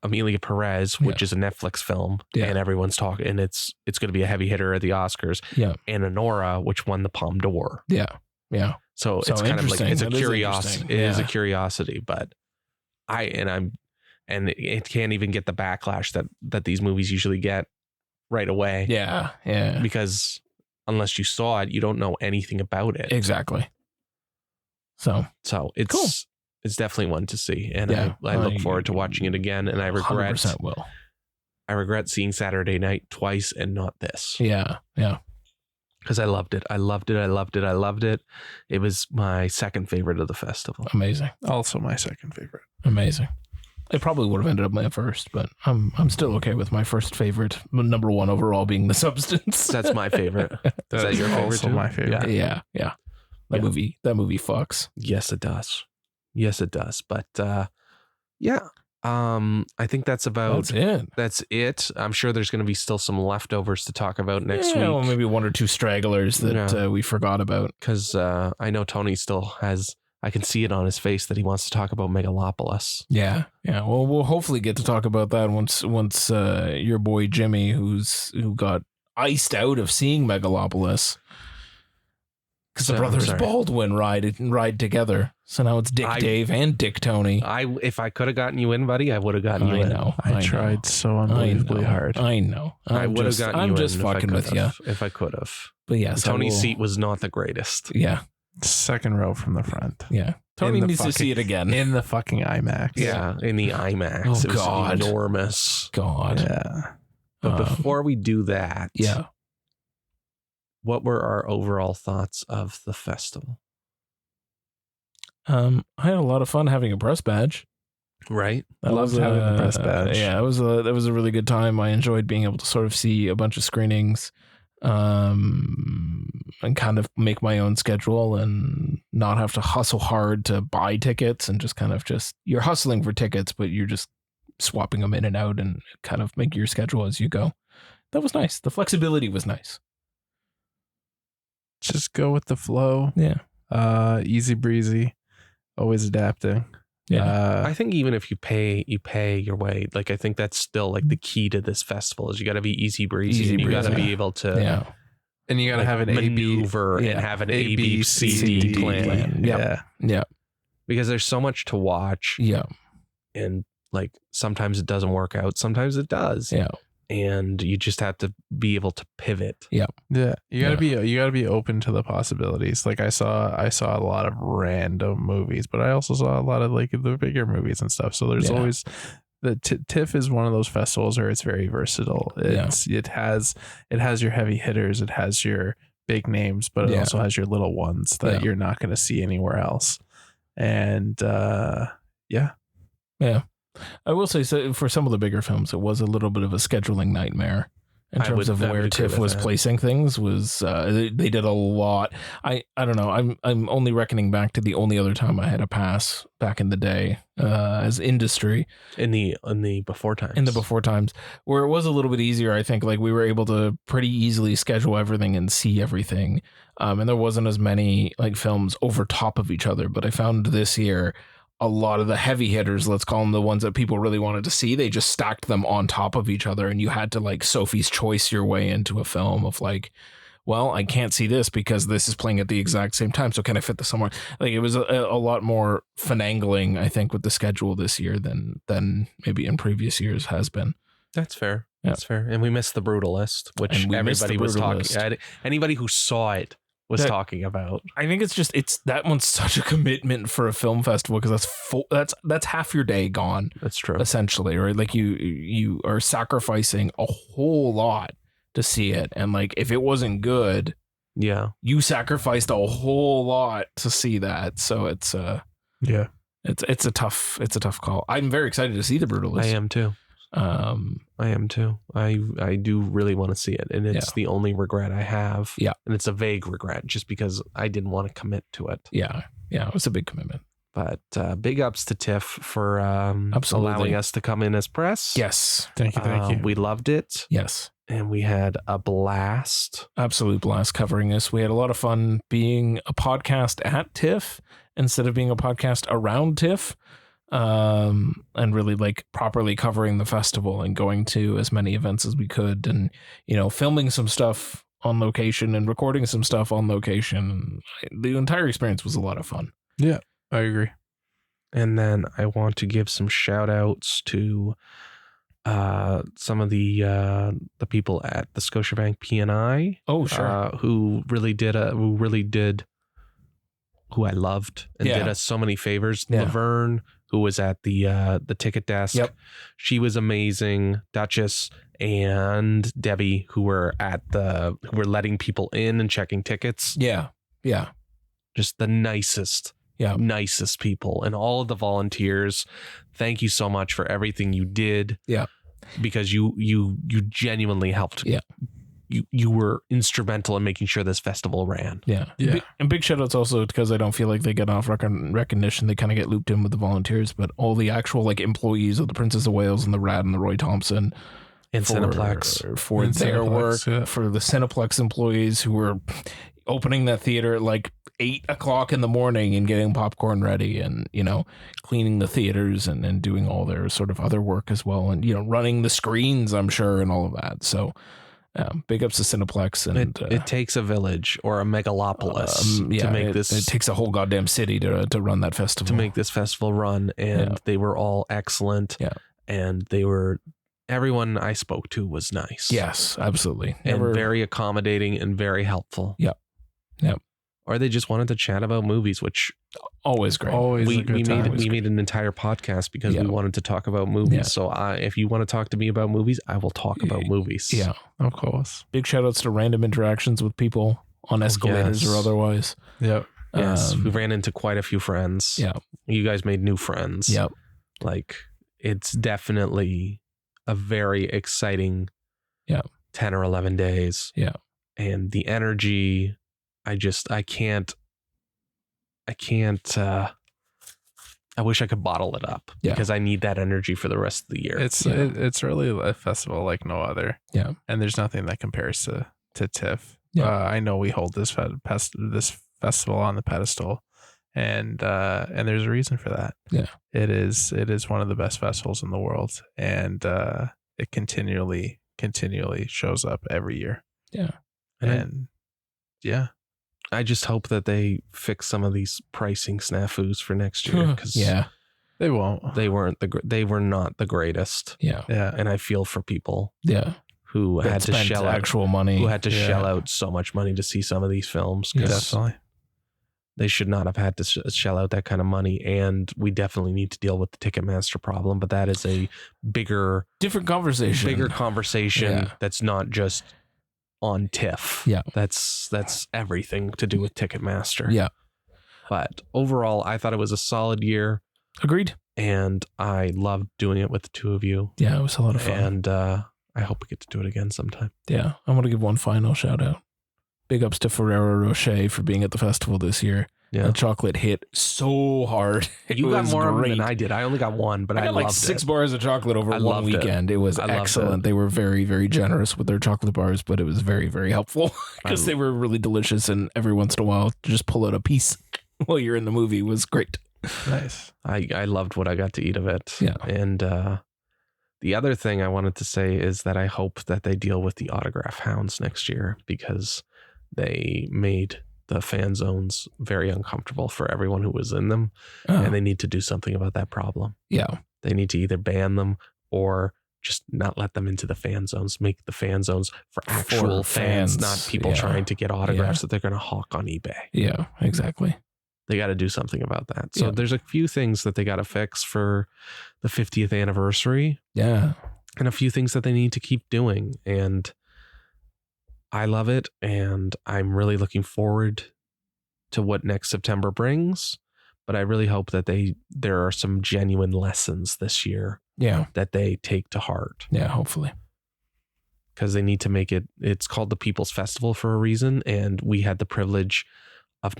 Amelia Perez, which is a Netflix film, and everyone's talking, and it's going to be a heavy hitter at the Oscars. Yeah. And Anora, which won the Palme d'Or. Yeah. So it's kind of like it's a curiosity. It is a Yeah. curiosity, but it can't even get the backlash that these movies usually get right away. Yeah. Because unless you saw it, you don't know anything about it. Exactly. So it's cool. It's definitely one to see, and I look forward to watching it again. And I regret 100% will. I regret seeing Saturday Night twice and not this. Yeah. Because I loved it. I loved it. It was my second favorite of the festival. Amazing. Also my second favorite. Amazing. It probably would have ended up my first, but I'm still okay with my first favorite, number one overall, being The Substance. That's my favorite. Is that your favorite also too? my favorite. Yeah. That movie fucks. Yes, it does. But I think that's it. I'm sure there's going to be still some leftovers to talk about next week. Well, maybe one or two stragglers that we forgot about. Because I know Tony still has. I can see it on his face that he wants to talk about Megalopolis. Yeah. Well, we'll hopefully get to talk about that once your boy Jimmy, who got iced out of seeing Megalopolis. Because the brothers Baldwin ride together. So now it's Dave and Dick Tony. If I could have gotten you in, buddy, I would have gotten you in. I tried so unbelievably hard. I know. I would have gotten you in. I'm just fucking with you. If I could have. But yes, Tony's seat was not the greatest. Yeah. Second row from the front. Yeah. Tony needs to see it again. In the fucking IMAX. Yeah, in the IMAX. Oh, it was God. Enormous. God. Yeah. But before we do that. Yeah. What were our overall thoughts of the festival? I had a lot of fun having a press badge. Right. I loved having the press badge. Yeah, that was a really good time. I enjoyed being able to sort of see a bunch of screenings, and kind of make my own schedule and not have to hustle hard to buy tickets, and just you're hustling for tickets, but you're just swapping them in and out and kind of make your schedule as you go. That was nice. The flexibility was nice. Just go with the flow. Yeah. Easy breezy. Always adapting. Yeah. I think even if you pay your way. Like, I think that's still like the key to this festival is you got to be easy breezy. You got to be able to. And you got to have an maneuver and have an A, B, C, D plan. Yeah. Because there's so much to watch. Yeah. And like sometimes it doesn't work out. Sometimes it does. Yeah. And you just have to be able to pivot. Yeah. Yeah. You gotta be open to the possibilities. Like I saw a lot of random movies, but I also saw a lot of like the bigger movies and stuff. So there's always the TIFF is one of those festivals where it's very versatile. It has your heavy hitters, it has your big names, but it also has your little ones that you're not going to see anywhere else. And yeah. I will say, so for some of the bigger films, it was a little bit of a scheduling nightmare in terms of where TIFF was placing things. They did a lot. I don't know. I'm only reckoning back to the only other time I had a pass back in the day as industry in the before times. In the before times, where it was a little bit easier. I think like we were able to pretty easily schedule everything and see everything, and there wasn't as many like films over top of each other. But I found this year, a lot of the heavy hitters, let's call them, the ones that people really wanted to see, they just stacked them on top of each other, and you had to like Sophie's Choice your way into a film of like, well, I can't see this because this is playing at the exact same time, so can I fit this somewhere? Like it was a lot more finagling, I think, with the schedule this year than maybe in previous years has been. That's fair. That's fair. And we missed The Brutalist, which everybody was talking. Anybody who saw it was talking about. I think it's that one's such a commitment for a film festival because that's half your day gone. That's true. Essentially, right? Like you are sacrificing a whole lot to see it, and like if it wasn't good, you sacrificed a whole lot to see that. So it's it's a tough call. I'm very excited to see The Brutalist. I am too. I do really want to see it, and it's the only regret I have. Yeah, and it's a vague regret just because I didn't want to commit to it. Yeah, it was a big commitment. But big ups to Tiff for allowing us to come in as press. Yes, thank you. We loved it. Yes, and we had a blast. Absolute blast covering this. We had a lot of fun being a podcast at TIFF instead of being a podcast around TIFF. And really like properly covering the festival and going to as many events as we could, and filming some stuff on location and recording some stuff on location. The entire experience was a lot of fun. Yeah, I agree. And then I want to give some shout outs to some of the people at the Scotiabank P&I. Oh, sure. Who I loved and did us so many favors. Laverne, who was at the ticket desk. Yep. She was amazing. Duchess and Debbie, who were letting people in and checking tickets. Yeah. Just the nicest people, and all of the volunteers. Thank you so much for everything you did. Yeah. Because you genuinely helped. Yeah. You were instrumental in making sure this festival ran. Yeah. And big shout outs also, because I don't feel like they get enough recognition. They kind of get looped in with the volunteers, but all the actual like employees of the Princess of Wales and the Rad and the Roy Thompson and Cineplex for their work, for the Cineplex employees who were opening that theater at like 8 o'clock in the morning and getting popcorn ready and, cleaning the theaters and doing all their sort of other work as well. And, running the screens, I'm sure, and all of that. So, big ups to Cineplex. And it takes a village or a megalopolis to make this. It takes a whole goddamn city to run that festival. To make this festival run. And they were all excellent. Yeah. And everyone I spoke to was nice. Yes, absolutely. And very accommodating and very helpful. Yep. Or they just wanted to chat about movies, which always great. Always we made an entire podcast because we wanted to talk about movies. Yeah. So if you want to talk to me about movies, I will talk about movies. Yeah, of course. Big shout outs to random interactions with people on escalators or otherwise. Yep. Yes. We ran into quite a few friends. Yeah. You guys made new friends. Yep. Like, it's definitely a very exciting 10 or 11 days. Yeah. And the energy, I wish I could bottle it up because I need that energy for the rest of the year. It's really a festival like no other. Yeah. And there's nothing that compares to TIFF. Yeah. I know we hold this festival on the pedestal, and there's a reason for that. Yeah. It is one of the best festivals in the world, and it continually shows up every year. Yeah. And I just hope that they fix some of these pricing snafus for next year, because they won't. They were not the greatest. Yeah. And I feel for people. Yeah. Who had to shell out actual money. Who had to shell out so much money to see some of these films. Definitely. They should not have had to shell out that kind of money, and we definitely need to deal with the Ticketmaster problem. But that is a different conversation. Bigger conversation that's not just on TIFF. Yeah, that's everything to do with Ticketmaster. Yeah, but overall, I thought it was a solid year. Agreed. And I loved doing it with the two of you. Yeah, it was a lot of fun. And I hope we get to do it again sometime. Yeah, I want to give one final shout out. Big ups to Ferrero Rocher for being at the festival this year. Yeah. The chocolate hit so hard. You got more of them than I did. I only got one, but I got like 6 bars of chocolate over one weekend. It was excellent. They were very, very generous with their chocolate bars, but it was very, very helpful because they were really delicious. And every once in a while, just pull out a piece while you're in the movie was great. Nice. I loved what I got to eat of it. Yeah. And the other thing I wanted to say is that I hope that they deal with the autograph hounds next year, because they made the fan zones very uncomfortable for everyone who was in them. And they need to do something about that problem. Yeah. They need to either ban them or just not let them into the fan zones. Make the fan zones for actual fans, not people trying to get autographs that they're going to hawk on eBay. Yeah, exactly. They got to do something about that. So there's a few things that they got to fix for the 50th anniversary. Yeah. And a few things that they need to keep doing. And I love it. And I'm really looking forward to what next September brings. But I really hope that there are some genuine lessons this year. Yeah. That they take to heart. Yeah, hopefully. Because they need to make it's called the People's Festival for a reason. And we had the privilege of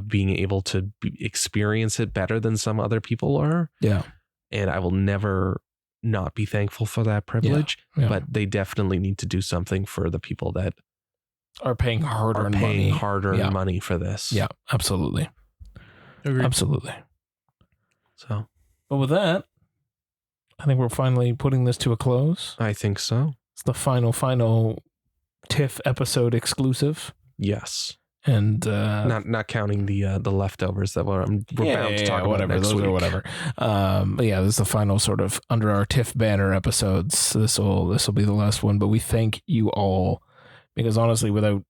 being able to experience it better than some other people are. Yeah. And I will never not be thankful for that privilege, but they definitely need to do something for the people that are paying hard-earned money for this. Yeah, absolutely. Agreed. Absolutely. So, but with that, I think we're finally putting this to a close. I think so. It's the final Tiff episode exclusive. Yes. And not counting the leftovers that we're bound to talk about next week. Or whatever. But yeah, this is the final sort of under our Tiff banner episodes. This will be the last one. But we thank you all, because honestly, without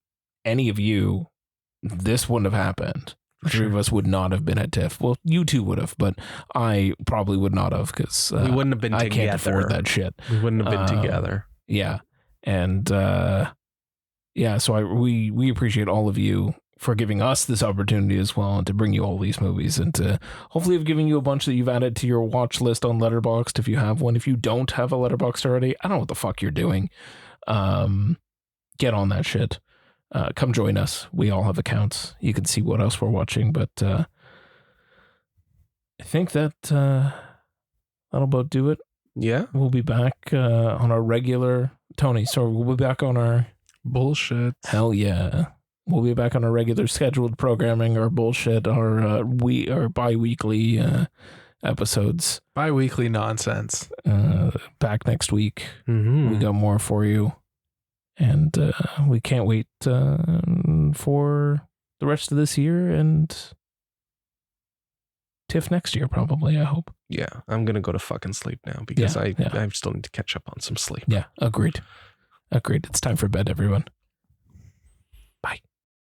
any of you, this wouldn't have happened. The three of us would not have been at Tiff. Well, you two would have, but I probably would not have, because we wouldn't have been together. I can't afford that shit. We wouldn't have been together. Yeah, and so we appreciate all of you for giving us this opportunity as well, and to bring you all these movies, and to hopefully have given you a bunch that you've added to your watch list on Letterboxd if you have one. If you don't have a Letterboxd already, I don't know what the fuck you're doing. Get on that shit. Come join us. We all have accounts. You can see what else we're watching, but I think that'll about do it. Yeah. We'll be back on our regular we'll be back on our bullshit. Hell yeah. We'll be back on our regular scheduled programming, our bullshit, our bi-weekly episodes. Bi-weekly nonsense. Back next week. Mm-hmm. We got more for you. And we can't wait for the rest of this year and Tiff next year, probably, I hope. Yeah, I'm going to go to fucking sleep now, because I still need to catch up on some sleep. Yeah, agreed. It's time for bed, everyone.